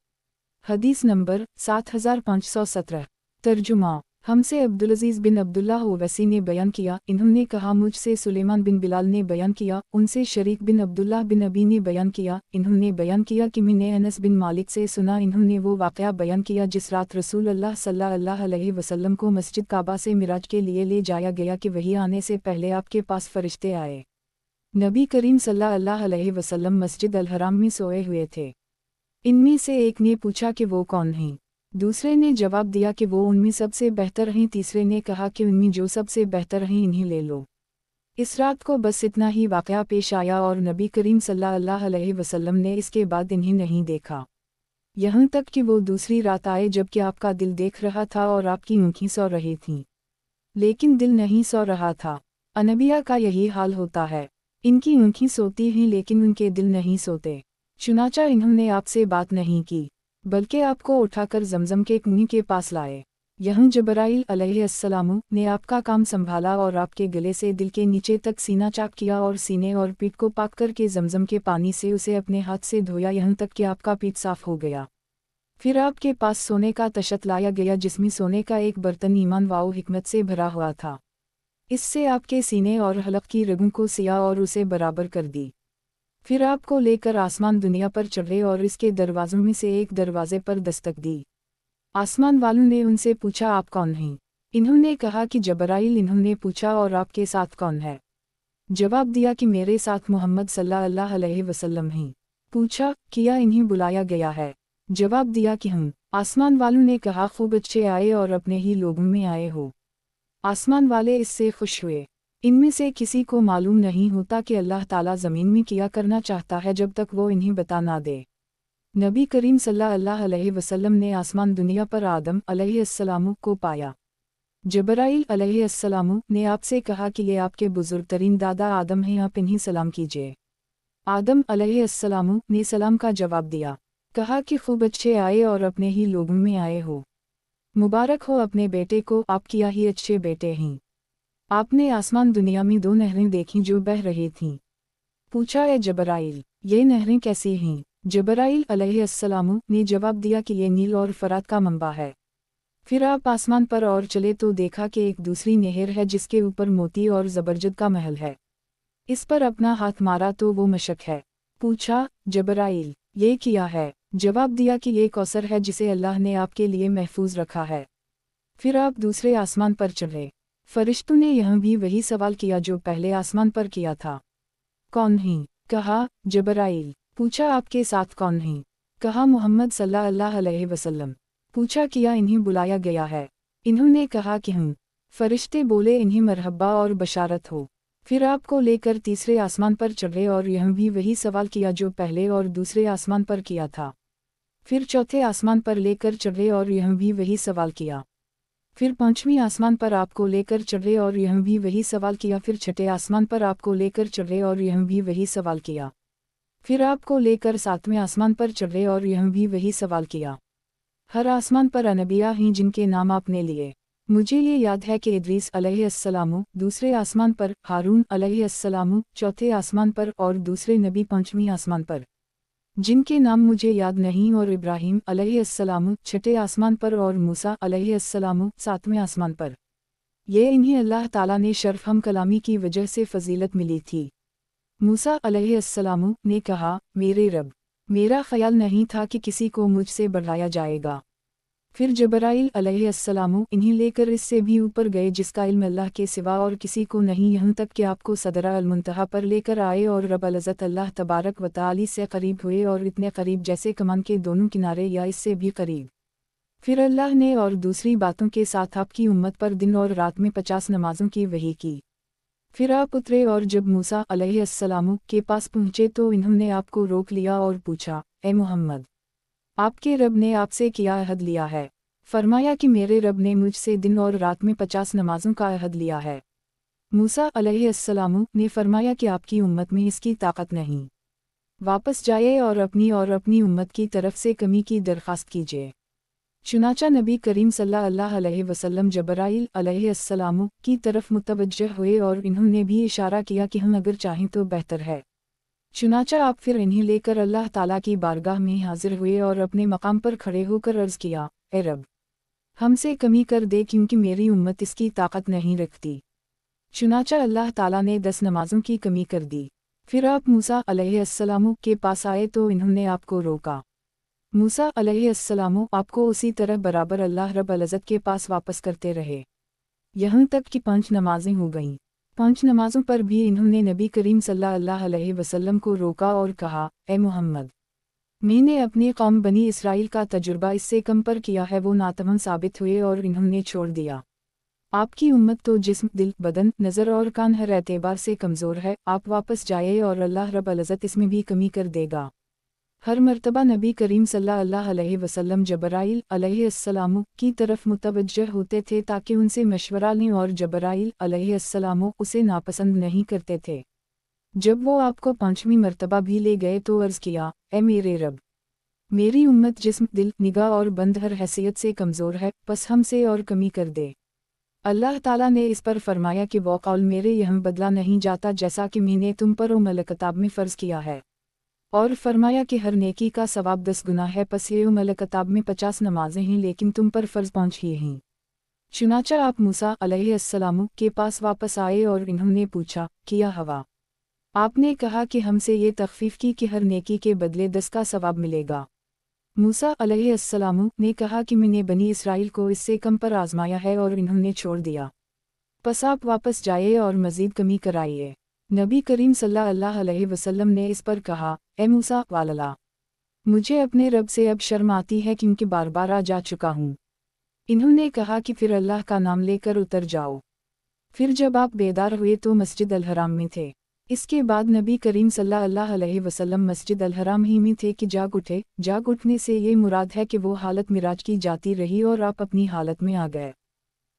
[SPEAKER 1] हदीस नंबर 7517। तर्जुमा, हमसे अब्दुल-अज़ीज़ बिन अब्दुल्लाह ओवैसी ने बयान किया, इन्होंने कहा मुझसे सुलेमान बिन बिलाल ने बयान किया, उनसे शरीक बिन अब्दुल्लाह बिन अबी ने बयान किया, इन्होंने बयान किया कि मैंने अनस बिन मालिक से सुना, इन्होंने वो वाक़या बयान किया जिस रात रसूल अल्लाह सल्लल्लाहु अलैहि वसल्लम को मस्जिद काबा से मिराज के लिए ले जाया गया कि वही आने से पहले आपके पास फरिश्ते आए। नबी करीम सल्लल्लाहु अलैहि वसल्लम मस्जिद अल हराम में सोए हुए थे। इनमें से एक ने पूछा कि वो कौन हैं। दूसरे ने जवाब दिया कि वो उनमें सबसे बेहतर हैं। तीसरे ने कहा कि उनमें जो सबसे बेहतर हैं इन्हीं ले लो। इस रात को बस इतना ही वाक़या पेश आया और नबी करीम सल्लल्लाहु अलैहि वसल्लम ने इसके बाद इन्हें नहीं देखा। यहाँ तक कि वो दूसरी रात आए जबकि आपका दिल देख रहा था और आपकी आँखें सो रही थीं, लेकिन दिल नहीं सो रहा था। अनबिया का यही हाल होता है, इनकी आँखें सोती हैं लेकिन उनके दिल नहीं सोते। चुनाचा इन्होंने आपसे बात नहीं की, बल्कि आपको उठाकर जमजम के कुएं के पास लाए। यहाँ जबराइल अलैहिस्सलाम ने आपका काम संभाला और आपके गले से दिल के नीचे तक सीना चाक किया और सीने और पीठ को पाक करके जमजम के पानी से उसे अपने हाथ से धोया, यहाँ तक कि आपका पीठ साफ हो गया। फिर आपके पास सोने का तशत लाया गया जिसमें सोने का एक बर्तन ईमान वाओ हिकमत से भरा हुआ था। इससे आपके सीने और हलक की रगों को सिया और उसे बराबर कर दी। फिर आपको लेकर आसमान दुनिया पर चढ़े और इसके दरवाज़ों में से एक दरवाजे पर दस्तक दी। आसमान वालों ने उनसे पूछा, आप कौन हैं? इन्होंने कहा कि जबराइल। इन्होंने पूछा, और आपके साथ कौन है? जवाब दिया कि मेरे साथ मोहम्मद सल्लल्लाहु अलैहि वसल्लम हैं। पूछा, किया इन्हें बुलाया गया है? जवाब दिया कि हम। आसमान वालों ने कहा, खूब अच्छे आए और अपने ही लोगों में आए हो। आसमान वाले इससे खुश हुए। इनमें से किसी को मालूम नहीं होता कि अल्लाह ताला ज़मीन में क्या करना चाहता है जब तक वो इन्हें बता ना दे। नबी करीम सल्लल्लाहु अलैहि वसल्लम ने आसमान दुनिया पर आदम अलैहिस्सलाम को पाया। जबराइल अलैहिस्सलाम ने आपसे कहा कि ये आपके बुजुर्ग तरीन दादा आदम हैं, आप इन्हें सलाम कीजिए। आदम अलैहिस्सलाम ने सलाम का जवाब दिया। कहा कि खूब अच्छे आए और अपने ही लोगों में आए हो। मुबारक हो अपने बेटे को, आप क्या ही अच्छे बेटे हैं। आपने आसमान दुनिया में 2 नहरें देखीं जो बह रही थीं। पूछा, ए जबराइल, ये नहरें कैसी हैं? जबराइल अलैहिस्सलाम ने जवाब दिया कि ये नील और फरात का मंबा है। फिर आप आसमान पर और चले तो देखा कि एक दूसरी नहर है जिसके ऊपर मोती और ज़बरजद का महल है। इस पर अपना हाथ मारा तो वो मशक है। पूछा, जबराइल, ये क्या है? जवाब दिया कि ये कौसर है जिसे अल्लाह ने आपके लिए महफूज रखा है। फिर आप दूसरे आसमान पर चढ़े। फरिश्तों ने यहाँ भी वही सवाल किया जो पहले आसमान पर किया था। कौन हैं? कहा, जबराइल। पूछा, आपके साथ कौन हैं? कहा, मोहम्मद सल्लल्लाहु अलैहि वसल्लम। पूछा, किया इन्हें बुलाया गया है? इन्होंने कहा कि हम। फरिश्ते बोले, इन्हें मरहबा और बशारत हो। फिर आपको लेकर तीसरे आसमान पर चढ़े और यहाँ भी वही सवाल किया जो पहले और दूसरे आसमान पर किया था। फिर चौथे आसमान पर लेकर चढ़े और यहाँ भी वही सवाल किया। फिर 5वें आसमान पर आपको लेकर चढ़े और यहाँ भी वही सवाल किया। फिर छठे आसमान पर आपको लेकर चढ़े और यहाँ भी वही सवाल किया। फिर आपको लेकर 7वें आसमान पर चढ़े और यहाँ भी वही सवाल किया। हर आसमान पर अनबिया हैं जिनके नाम आपने लिए। मुझे ये याद है कि इदरीस अलैहिस्सलाम दूसरे आसमान पर, हारून अलैहिस्सलाम चौथे आसमान पर और दूसरे नबी 5वें आसमान पर, जिनके नाम मुझे याद नहीं, और इब्राहीम अलैहिस्सलाम छठे आसमान पर और मूसा अलैहिस्सलाम 7वें आसमान पर। ये इन्हें अल्लाह ताला ने शर्फ हम कलामी की वजह से फजीलत मिली थी। मूसा अलैहिस्सलाम ने कहा, मेरे रब, मेरा ख्याल नहीं था कि किसी को मुझसे बढ़ाया जाएगा। फिर जबराइल अलैहिस्सलाम इन्हें लेकर इससे भी ऊपर गए जिसका इल्म अल्लाह के सिवा और किसी को नहीं, यहाँ तक कि आपको सदरा अल मुंतहा पर लेकर आए और रब अल-इज़्ज़त अल्लाह तबारक व तआला से करीब हुए, और इतने करीब जैसे कमान के दोनों किनारे या इससे भी करीब। फिर अल्लाह ने और दूसरी बातों के साथ आपकी उम्मत पर दिन और रात में 50 नमाजों की वही की। फिर आप उतरे और जब मूसा अलैहिस्सलाम के पास पहुँचे तो इन्होंने आपको रोक लिया और पूछा, ए मोहम्मद, आपके रब ने आपसे क्या अहद लिया है? फरमाया कि मेरे रब ने मुझसे दिन और रात में 50 नमाजों का अहद लिया है। मूसा अलैहिस्सलाम ने फरमाया कि आपकी उम्मत में इसकी ताकत नहीं। वापस जाइए और अपनी उम्मत की तरफ से कमी की दरख्वास्त कीजिए। चुनाचा नबी करीम सल्लल्लाहु अलैहि वसल्लम जबराइल अलैहिस्सलाम की तरफ मुतवज्जह हुए और इन्होंने भी इशारा किया कि हम अगर चाहें तो बेहतर है। चुनाचा आप फिर इन्हें लेकर अल्लाह ताला की बारगाह में हाजिर हुए और अपने मकाम पर खड़े होकर अर्ज़ किया, ए रब, हमसे कमी कर दे क्योंकि मेरी उम्मत इसकी ताकत नहीं रखती। चुनाचा अल्लाह ताला ने 10 नमाजों की कमी कर दी। फिर आप मूसा अलैहिस्सलाम के पास आए तो इन्होंने आपको रोका। मूसा अलैहिस्सलाम आपको उसी तरह बराबर अल्लाह रब अल-इज़्ज़त के पास वापस करते रहे, यहाँ तक कि 5 नमाजें हो गईं। 5 नमाजों पर भी इन्होंने नबी करीम सल्लल्लाहु अलैहि वसल्लम को रोका और कहा, ए मुहम्मद, मैंने अपनी कौम बनी इसराइल का तजुर्बा इससे कम पर किया है, वो नातमन साबित हुए और इन्होंने छोड़ दिया। आपकी उम्मत तो जिस्म, दिल, बदन, नज़र और कान हर एतबार से कमज़ोर है। आप वापस जाइए और अल्लाह रब्बुल इज़्ज़त इसमें भी कमी कर देगा। हर मर्तबा नबी करीम सल्लल्लाहु अलैहि वसल्लम जबराइल अलैहिस्सलाम की तरफ मुतवज्जह होते थे ताकि उनसे मशवरा लें, और जबराइल अलैहिस्सलाम उसे नापसंद नहीं करते थे। जब वो आपको 5वीं मर्तबा भी ले गए तो अर्ज़ किया, ए मेरे रब, मेरी उम्मत जिस्म, दिल, निगाह और बंद हर हैसियत से कमज़ोर है, बस हमसे और कमी कर दे। अल्लाह ताला ने इस पर फरमाया कि वो कौल मेरे यहाँ बदला नहीं जाता जैसा कि मैंने तुम पर उम्मुल किताब में फ़र्ज़ किया है, और फरमाया कि हर नेकी का सवाब 10 गुना है। पस ये उम्मुल किताब में 50 नमाजें हैं, लेकिन तुम पर फ़र्ज़ 5 ही हैं। चुनाचा आप मूसा अलैहिस्सलाम के पास वापस आए और इन्होंने पूछा, किया हवा, आपने कहा कि हमसे ये तख़फ़ीफ़ की कि हर नेकी के बदले 10 का सवाब मिलेगा। मूसा अलैहिस्सलाम ने कहा कि मैंने बनी इसराइल को इससे कम पर आज़माया है और इन्होंने छोड़ दिया। बस आप वापस जाइए और मज़ीद कमी कराइए। नबी करीम सल्लल्लाहु अलैहि वसल्लम ने इस पर कहा, ए मूसा वालला, मुझे अपने रब से अब शर्म आती है क्योंकि बार बार आ जा चुका हूँ। इन्होंने कहा कि फिर अल्लाह का नाम लेकर उतर जाओ। फिर जब आप बेदार हुए तो मस्जिद अल हराम में थे। इसके बाद नबी करीम सल्लल्लाहु अलैहि वसल्लम मस्जिद अल हराम ही में थे कि जाग उठे। जाग उठने से ये मुराद है कि वो हालत मिराज की जाती रही और आप अपनी हालत में आ गए।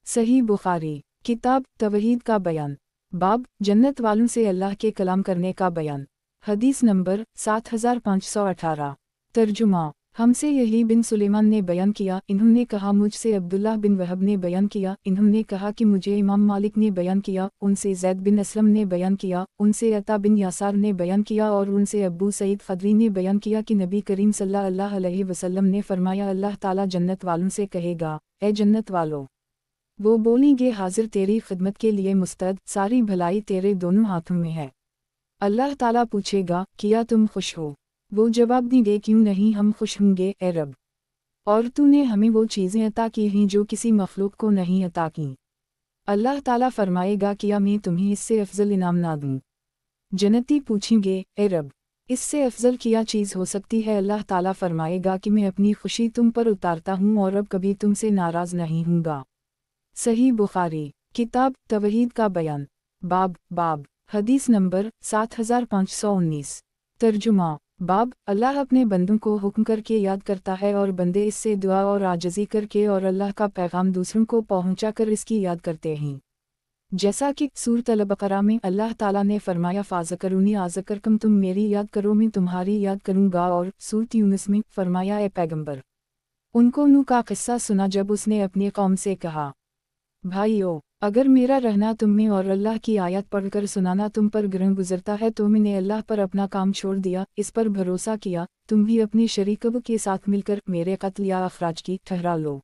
[SPEAKER 1] सही बुखारी किताब तवहीद का बयान, बाब जन्नत वालों से अल्लाह के कलाम करने का बयान। हदीस नंबर 7518। तर्जुमा, हमसे यही बिन सुलेमान ने बयान किया, इन्होंने कहा मुझसे अब्दुल्लाह बिन वहब ने बयान किया, इन्होंने कहा कि मुझे इमाम मालिक ने बयान किया, उनसे ज़ैद बिन असलम ने बयान किया, उनसे अता बिन यासार ने बयान किया और उनसे अब्बू सईद खदरी ने बयान किया कि नबी करीम सल्लल्लाहु अलैहि वसल्लम ने फरमाया, अल्लाह ताला जन्नत वालों से कहेगा, ए जन्नत वालों, वो बोलेंगे हाजिर तेरी खिदमत के लिए मुस्तैद, सारी भलाई तेरे दोनों हाथों में है। अल्लाह ताला पूछेगा, किया तुम खुश हो? वो जवाब देंगे, क्यों नहीं, हम खुश होंगे ए रब, और तूने हमें वो चीज़ें अता की हैं जो किसी मखलूक को नहीं अता की। अल्लाह ताला फरमाएगा, किया मैं तुम्हें इससे अफजल इनाम ना दूँ? जन्नती पूछेंगे, ए रब, इससे अफजल क्या चीज़ हो सकती है? अल्लाह ताला फरमाएगा कि मैं अपनी खुशी तुम पर उतारता हूँ और अब कभी तुमसे नाराज़ नहीं हूँगा। सही बुखारी किताब तवहीद का बयान, बाब हदीस नंबर 7519। तर्जुमा, बाब अल्लाह अपने बंदों को हुक्म करके याद करता है और बंदे इससे दुआ और आजिज़ी करके और अल्लाह का पैगाम दूसरों को पहुँचा कर इसकी याद करते हैं। जैसा कि सूरत अल-बक़रा में अल्लाह ताला ने फरमाया, फ़ाज़करूनी आज़करकम, तुम मेरी याद करो मैं तुम्हारी याद करूँगा, और सूरत यूनुस में फरमाया, ए पैगंबर, उनको नूह का किस्सा सुना जब उसने अपनी कौम से कहा, भाइयों, अगर मेरा रहना तुम में और अल्लाह की आयत पढ़कर सुनाना तुम पर ग्रहण गुजरता है तो मैंने अल्लाह पर अपना काम छोड़ दिया, इस पर भरोसा किया, तुम भी अपनी शरीकब के साथ मिलकर मेरे कत्ल या अखराज की ठहरा लो।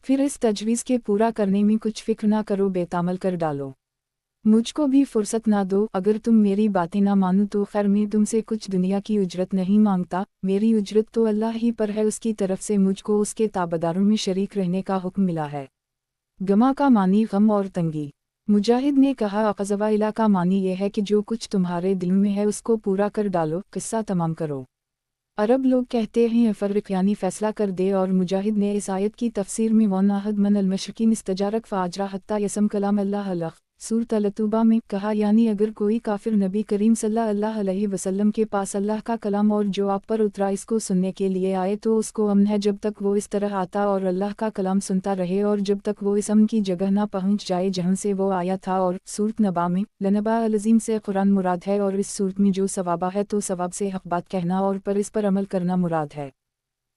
[SPEAKER 1] फिर इस तजवीज़ के पूरा करने में कुछ फिक्र ना करो, बेतामल कर डालो। मुझको भी फुर्सत ना दो, अगर तुम मेरी बातें ना मानो तो खैर मैं तुमसे कुछ दुनिया की उजरत नहीं मांगता, मेरी उजरत तो अल्लाह ही पर है, उसकी तरफ से मुझको उसके ताबेदारों में शरीक रहने का हुक्म मिला है। गमा का मानी गम और तंगी। मुजाहिद ने कहा, अक़ज़वा इला का मानी ये है कि जो कुछ तुम्हारे दिल में है उसको पूरा कर डालो, किस्सा तमाम करो। अरब लोग कहते हैं अफ़र्रिक़ यानी फ़ैसला कर दे, और मुजाहिद ने इस आयत की तफसीर में वनाहद मन अल-मशरिकीन इस्तजारक फ़ाजरा हत्ता यसम कलाम अल्लाह अलग सूरत अल-तौबा में कहा, यानी अगर कोई काफिर नबी करीम सल्लल्लाहु अलैहि वसल्लम के पास अल्लाह का कलाम और जो आप पर उतरा इसको सुनने के लिए आए तो उसको अमन है जब तक वो इस तरह आता और अल्लाह का कलाम सुनता रहे, और जब तक वो इस अमन की जगह ना पहुँच जाए जहाँ से वो आया था। और सूरत नबा में लनबा अल-अज़ीम से कुरान मुराद है, और इस सूरत में जो सवाबा है तो सवाब से हक़ बात कहना और पर इस पर अमल करना मुराद है।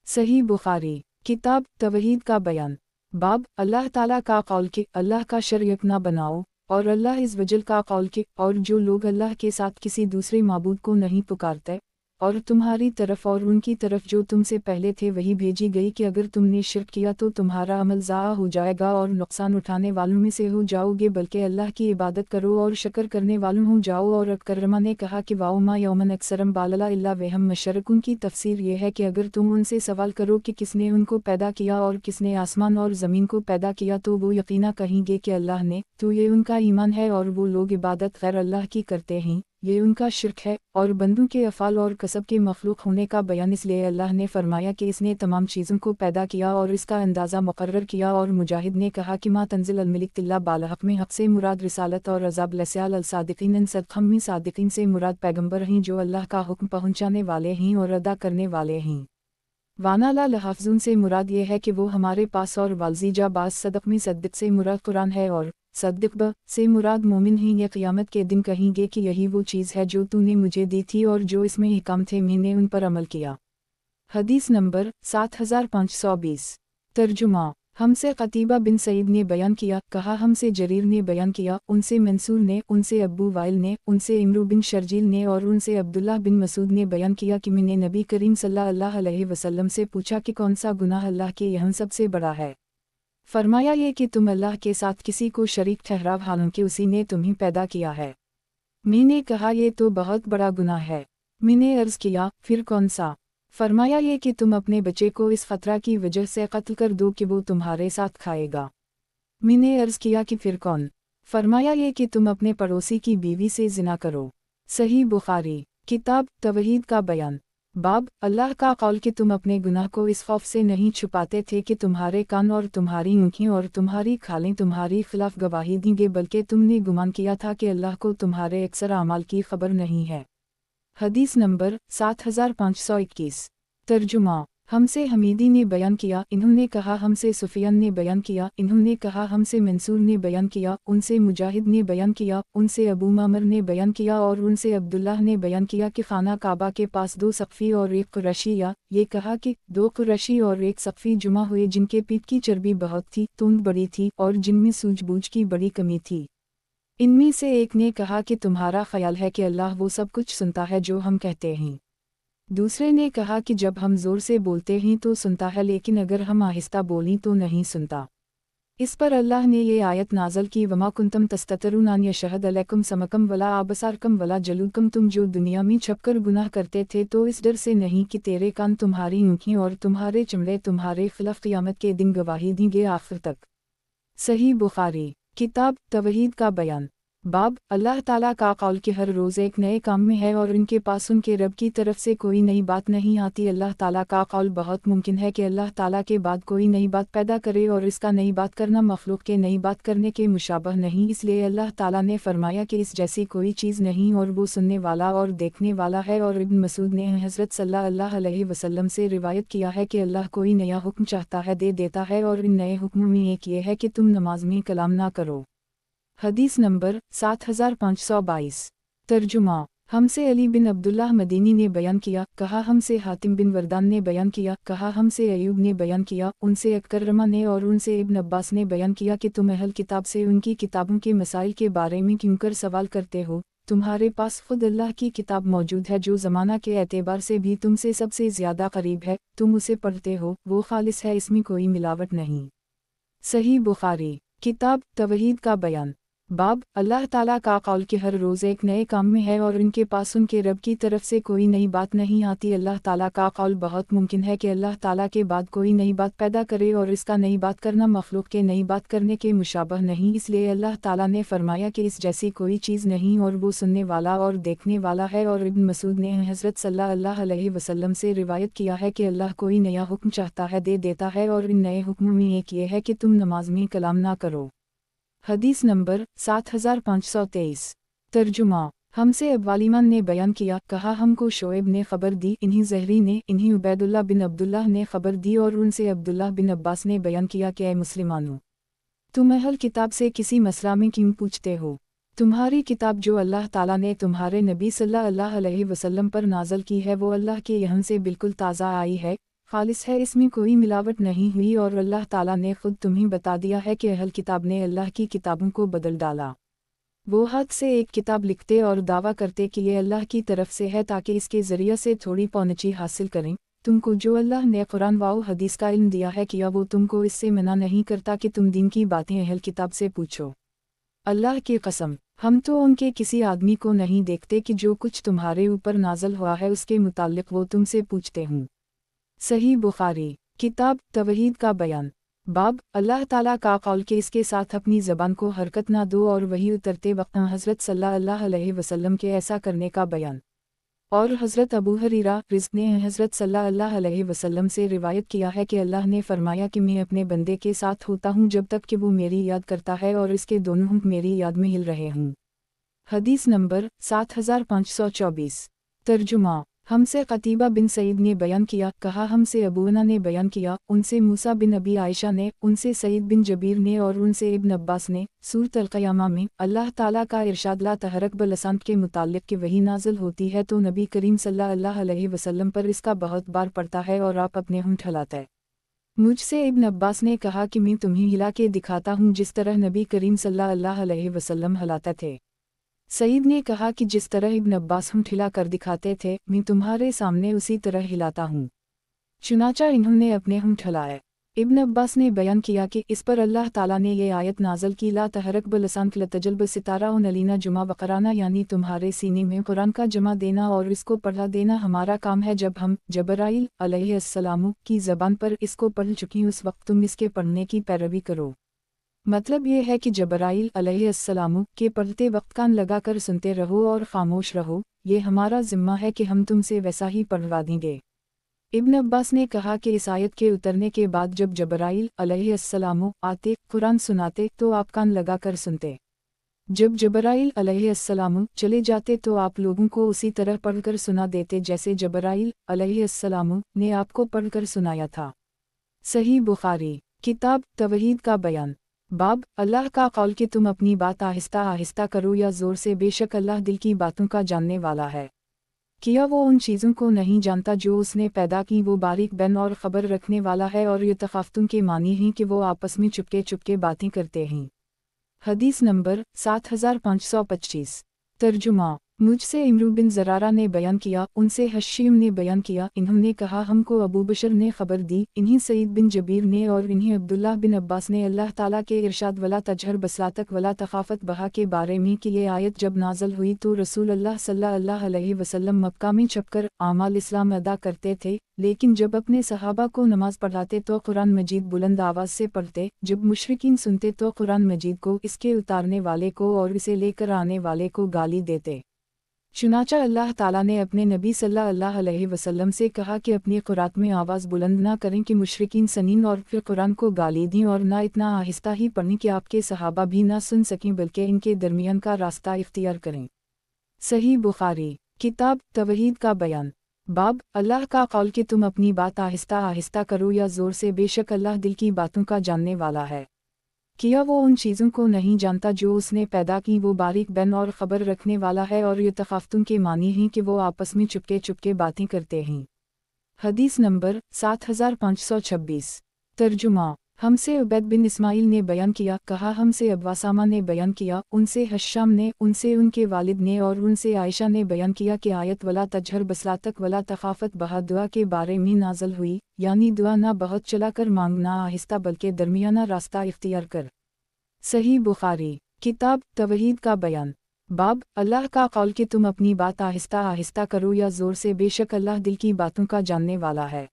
[SPEAKER 1] सही बुखारी किताब तवहीद का बयान, बाब अल्लाह ताला का कौल के अल्लाह का शरीक ना बनाओ, और अल्लाह इस वजल का कौल के और जो लोग अल्लाह के साथ किसी दूसरे माबूद को नहीं पुकारते اور تمہاری طرف اور ان کی طرف جو تم سے پہلے تھے وہی بھیجی گئی کہ اگر تم نے شرک کیا تو تمہارا عمل ضائع ہو جائے گا اور نقصان اٹھانے والوں میں سے ہو جاؤ گے، بلکہ اللہ کی عبادت کرو اور شکر کرنے والوں ہو جاؤ۔ اور اکرمہ نے کہا کہ واؤما یومن اکثرم باللہ الا وہم مشرکن کی تفسیر یہ ہے کہ اگر تم ان سے سوال کرو کہ کس نے ان کو پیدا کیا اور کس نے آسمان اور زمین کو پیدا کیا تو وہ یقینا کہیں گے کہ اللہ نے، تو یہ ان کا ایمان ہے، اور وہ لوگ عبادت غیر اللہ کی کرتے ہیں، یہ ان کا شرک ہے۔ اور بندوں کے افعال اور کسب کے مخلوق ہونے کا بیان اس لیے اللہ نے فرمایا کہ اس نے تمام چیزوں کو پیدا کیا اور اس کا اندازہ مقرر کیا۔ اور مجاہد نے کہا کہ ما تنزل الملک اللہ بالحق میں حق سے مراد رسالت اور عذاب لسیال الصادقین ان صدقم میں صادقین سے مراد پیغمبر ہیں جو اللہ کا حکم پہنچانے والے ہیں اور ادا کرنے والے ہیں۔ وانا لا لحافظون سے مراد یہ ہے کہ وہ ہمارے پاس، اور والزیجا باز صدق میں صدق سے مراد قرآن ہے، اور صدق ب سے مراد مومن ہیں۔ یہ قیامت کے دن کہیں گے کہ یہی وہ چیز ہے جو تو نے مجھے دی تھی اور جو اس میں حکم تھے میں نے ان پر عمل کیا۔ حدیث نمبر 7520۔ ترجمہ: ہم سے قتیبہ بن سعید نے بیان کیا، کہا ہم سے جریر نے بیان کیا، ان سے منصور نے، ان سے ابو وائل نے، ان سے عمرو بن شرجیل نے، اور ان سے عبداللہ بن مسعود نے بیان کیا کہ میں نے نبی کریم صلی اللہ علیہ وسلم سے پوچھا کہ کون سا گناہ اللہ کے یہاں سب سے بڑا ہے؟ فرمایا یہ کہ تم اللہ کے ساتھ کسی کو شریک ٹھہراؤ حالانکہ اسی نے تمہیں پیدا کیا ہے۔ میں نے کہا یہ تو بہت بڑا گناہ ہے۔ میں نے عرض کیا پھر کون سا؟ فرمایا یہ کہ تم اپنے بچے کو اس خطرہ کی وجہ سے قتل کر دو کہ وہ تمہارے ساتھ کھائے گا۔ میں نے عرض کیا کہ پھر کون؟ فرمایا یہ کہ تم اپنے پڑوسی کی بیوی سے زنا کرو۔ صحیح بخاری، کتاب توحید کا بیان۔ باب اللہ کا قول کہ تم اپنے گناہ کو اس خوف سے نہیں چھپاتے تھے کہ تمہارے کان اور تمہاری آنکھیں اور تمہاری کھالیں تمہاری خلاف گواہی دیں گے، بلکہ تم نے گمان کیا تھا کہ اللہ کو تمہارے اکثر اعمال کی خبر نہیں ہے۔ حدیث نمبر 7521۔ ترجمہ: ہم سے حمیدی نے بیان کیا، انہوں نے کہا ہم سے سفیان نے بیان کیا، انہوں نے کہا ہم سے منصور نے بیان کیا، ان سے مجاہد نے بیان کیا، ان سے ابو معمر نے بیان کیا، اور ان سے عبداللہ نے بیان کیا کہ خانہ کعبہ کے پاس 2 ثقفی اور 1 قریشی، یا یہ کہا کہ 2 قریشی اور 1 ثقفی جمع ہوئے جن کے پیٹ کی چربی بہت تھی، توند بڑی تھی، اور جن میں سوجھ بوجھ کی بڑی کمی تھی۔ ان میں سے ایک نے کہا کہ تمہارا خیال ہے کہ اللہ وہ سب کچھ سنتا ہے جو ہم کہتے ہیں؟ دوسرے نے کہا کہ جب ہم زور سے بولتے ہیں تو سنتا ہے، لیکن اگر ہم آہستہ بولیں تو نہیں سنتا۔ اس پر اللہ نے یہ آیت نازل کی، وما کنتم تستترون ان یشہد علیکم سمعکم ولا ابصارکم ولا جلودکم، تم جو دنیا میں چھپ کر گناہ کرتے تھے تو اس ڈر سے نہیں کہ تیرے کان تمہاری آنکھیں اور تمہارے چمڑے تمہارے خلاف قیامت کے دن گواہی دیں گے، آخر تک۔ صحیح بخاری، کتاب توحید کا بیان۔ باب اللہ تعالیٰ کا قول کہ ہر روز ایک نئے کام میں ہے اور ان کے پاس ان کے رب کی طرف سے کوئی نئی بات نہیں آتی۔ اللہ تعالیٰ کا قول بہت ممکن ہے کہ اللہ تعالیٰ کے بعد کوئی نئی بات پیدا کرے، اور اس کا نئی بات کرنا مخلوق کے نئی بات کرنے کے مشابہ نہیں، اس لیے اللہ تعالیٰ نے فرمایا کہ اس جیسی کوئی چیز نہیں، اور وہ سننے والا اور دیکھنے والا ہے۔ اور ابن مسعود نے حضرت صلی اللہ علیہ وسلم سے روایت کیا ہے کہ اللہ کوئی نیا حکم چاہتا ہے دے دیتا ہے، اور ان نئے حکموں میں ایک یہ ہے کہ تم نماز میں کلام نہ کرو۔ حدیث نمبر 7522۔ ترجمہ: ہم سے علی بن عبداللہ مدینی نے بیان کیا، کہا ہم سے حاتم بن وردان نے بیان کیا، کہا ہم سے ایوب نے بیان کیا، ان سے اکرمہ نے اور ان سے ابن عباس نے بیان کیا کہ تم اہل کتاب سے ان کی کتابوں کے مسائل کے بارے میں کیوں کر سوال کرتے ہو؟ تمہارے پاس خود اللہ کی کتاب موجود ہے جو زمانہ کے اعتبار سے بھی تم سے سب سے زیادہ قریب ہے، تم اسے پڑھتے ہو، وہ خالص ہے، اس میں کوئی ملاوٹ نہیں۔ صحیح بخاری، کتاب توحید کا بیان۔ باب اللہ تعالیٰ کا قول کہ ہر روز ایک نئے کام میں ہے اور ان کے پاس ان کے رب کی طرف سے کوئی نئی بات نہیں آتی۔ اللہ تعالیٰ کا قول بہت ممکن ہے کہ اللہ تعالیٰ کے بعد کوئی نئی بات پیدا کرے، اور اس کا نئی بات کرنا مخلوق کے نئی بات کرنے کے مشابہ نہیں، اس لیے اللہ تعالیٰ نے فرمایا کہ اس جیسی کوئی چیز نہیں، اور وہ سننے والا اور دیکھنے والا ہے۔ اور ابن مسعود نے حضرت صلی اللہ علیہ وسلم سے روایت کیا ہے کہ اللہ کوئی نیا حکم چاہتا ہے دے دیتا ہے، اور ان نئے حکموں میں ایک یہ ہے کہ تم نماز میں کلام نہ کرو۔ حدیث نمبر 7523۔ ترجمہ: ہم سے ابوالیمان نے بیان کیا، کہا ہم کو شعیب نے خبر دی، انہیں زہری نے، انہیں عبید اللہ بن عبداللہ نے خبر دی، اور ان سے عبداللہ بن عباس نے بیان کیا کہ اے مسلمانوں، تم اہل کتاب سے کسی مسئلہ میں کیوں پوچھتے ہو؟ تمہاری کتاب جو اللہ تعالیٰ نے تمہارے نبی صلی اللہ علیہ وسلم پر نازل کی ہے وہ اللہ کے یہاں سے بالکل تازہ آئی ہے، خالص ہے، اس میں کوئی ملاوٹ نہیں ہوئی، اور اللہ تعالیٰ نے خود تمہیں بتا دیا ہے کہ اہل کتاب نے اللہ کی کتابوں کو بدل ڈالا۔ وہ ہاتھ سے ایک کتاب لکھتے اور دعویٰ کرتے کہ یہ اللہ کی طرف سے ہے تاکہ اس کے ذریعے سے تھوڑی پونچی حاصل کریں۔ تم کو جو اللہ نے قرآن و حدیث کا علم دیا ہے کیا وہ تم کو اس سے منع نہیں کرتا کہ تم دین کی باتیں اہل کتاب سے پوچھو۔ اللہ کی قسم، ہم تو ان کے کسی آدمی کو نہیں دیکھتے کہ جو کچھ تمہارے اوپر نازل ہوا ہے اس کے متعلق وہ تم سے پوچھتے ہوں۔ صحیح بخاری، کتاب توحید کا بیان، باب اللہ تعالیٰ کا قول کہ اس کے ساتھ اپنی زبان کو حرکت نہ دو اور وہی اترتے وقت حضرت صلی اللہ علیہ وسلم کے ایسا کرنے کا بیان۔ اور حضرت ابو ہریرہ رضی نے حضرت صلی اللہ علیہ وسلم سے روایت کیا ہے کہ اللہ نے فرمایا کہ میں اپنے بندے کے ساتھ ہوتا ہوں جب تک کہ وہ میری یاد کرتا ہے اور اس کے دونوں ہونٹ میری یاد میں ہل رہے ہوں۔ حدیث نمبر 7524۔ ترجمہ، ہم سے قتیبہ بن سعید نے بیان کیا، کہا ہم سے ابونا نے بیان کیا، ان سے موسیٰ بن ابی عائشہ نے، ان سے سعید بن جبیر نے اور ان سے ابن عباس نے، سورۃ القیامہ میں اللہ تعالیٰ کا ارشاد لا تحرک بلسان کے متعلق کہ وہی نازل ہوتی ہے تو نبی کریم صلی اللہ علیہ وسلم پر اس کا بہت بار پڑتا ہے اور آپ اپنے ہونٹ ہلاتے۔ مجھ سے ابن عباس نے کہا کہ میں تمہیں ہلا کے دکھاتا ہوں جس طرح نبی کریم صلی اللہ علیہ وسلم ہلاتے تھے۔ سعید نے کہا کہ جس طرح ابن عباس ہونٹ ہلا کر دکھاتے تھے میں تمہارے سامنے اسی طرح ہلاتا ہوں، چنانچہ انہوں نے اپنے ہونٹ ہلائے۔ ابن عباس نے بیان کیا کہ اس پر اللہ تعالیٰ نے یہ آیت نازل کی لا تحرک بلسانک لتجل ستارہ نلینا جمع بقرانہ، یعنی تمہارے سینے میں قرآن کا جمع دینا اور اس کو پڑھا دینا ہمارا کام ہے۔ جب ہم جبرائیل علیہ السلام کی زبان پر اس کو پڑھ چکی اس وقت تم اس کے پڑھنے کی پیروی کرو۔ مطلب یہ ہے کہ جبرائیل علیہ السلام کے پڑھتے وقت کان لگا کر سنتے رہو اور خاموش رہو، یہ ہمارا ذمہ ہے کہ ہم تم سے ویسا ہی پڑھوا دیں گے۔ ابن عباس نے کہا کہ اس آیت کے اترنے کے بعد جب جبرائیل علیہ السلام آتے قرآن سناتے تو آپ کان لگا کر سنتے، جب جبرائیل علیہ السلام چلے جاتے تو آپ لوگوں کو اسی طرح پڑھ کر سنا دیتے جیسے جبرائیل علیہ السلام نے آپ کو پڑھ کر سنایا تھا۔ صحیح بخاری، کتاب توحید کا بیان، باب اللہ کا قول کہ تم اپنی بات آہستہ آہستہ کرو یا زور سے، بے شک اللہ دل کی باتوں کا جاننے والا ہے۔ کیا وہ ان چیزوں کو نہیں جانتا جو اس نے پیدا کی، وہ باریک بین اور خبر رکھنے والا ہے، اور یہ تخافتوں کے معنی ہیں کہ وہ آپس میں چپکے چپکے باتیں کرتے ہیں۔ حدیث نمبر 7525۔ ترجمہ، مجھ سے عمرو بن زرارہ نے بیان کیا، ان سے حشیم نے بیان کیا، انہوں نے کہا ہم کو ابو بشر نے خبر دی، انہیں سعید بن جبیر نے اور انہیں عبداللہ بن عباس نے اللہ تعالیٰ کے ارشاد ولا تجہر بصلاتک ولا تخافت بہا کے بارے میں کہ یہ آیت جب نازل ہوئی تو رسول اللہ صلی اللہ علیہ وسلم مکہ میں چھپ کر اعمال اسلام ادا کرتے تھے، لیکن جب اپنے صحابہ کو نماز پڑھاتے تو قرآن مجید بلند آواز سے پڑھتے، جب مشرکین سنتے تو قرآن مجید کو، اس کے اتارنے والے کو اور اسے لے کر آنے والے کو گالی دیتے۔ چنانچہ اللہ تعالیٰ نے اپنے نبی صلی اللہ علیہ وسلم سے کہا کہ اپنی قرات میں آواز بلند نہ کریں کہ مشرکین سنیں اور پھر قرآن کو گالی دیں، اور نہ اتنا آہستہ ہی پڑھیں کہ آپ کے صحابہ بھی نہ سن سکیں بلکہ ان کے درمیان کا راستہ اختیار کریں۔ صحیح بخاری، کتاب توحید کا بیان، باب اللہ کا قول کہ تم اپنی بات آہستہ آہستہ کرو یا زور سے، بے شک اللہ دل کی باتوں کا جاننے والا ہے۔ کیا وہ ان چیزوں کو نہیں جانتا جو اس نے پیدا کی، وہ باریک بین اور خبر رکھنے والا ہے، اور یہ تخافتوں کے معنی ہیں کہ وہ آپس میں چپکے چپکے باتیں کرتے ہیں۔ حدیث نمبر 7526۔ ترجمہ، ہم سے عبید بن اسماعیل نے بیان کیا، کہا ہم سے ابواسامہ نے بیان کیا، ان سے حشام نے، ان سے ان کے والد نے اور ان سے عائشہ نے بیان کیا کہ آیت ولا تجہر بصلاتک ولا تخافت بہا دعا کے بارے میں نازل ہوئی، یعنی دعا نہ بہت چلا کر مانگنا آہستہ بلکہ درمیانہ راستہ اختیار کر۔ صحیح بخاری، کتاب توحید کا بیان، باب اللہ کا قول کہ تم اپنی بات آہستہ آہستہ کرو یا زور سے، بے شک اللہ دل کی باتوں کا جاننے والا ہے۔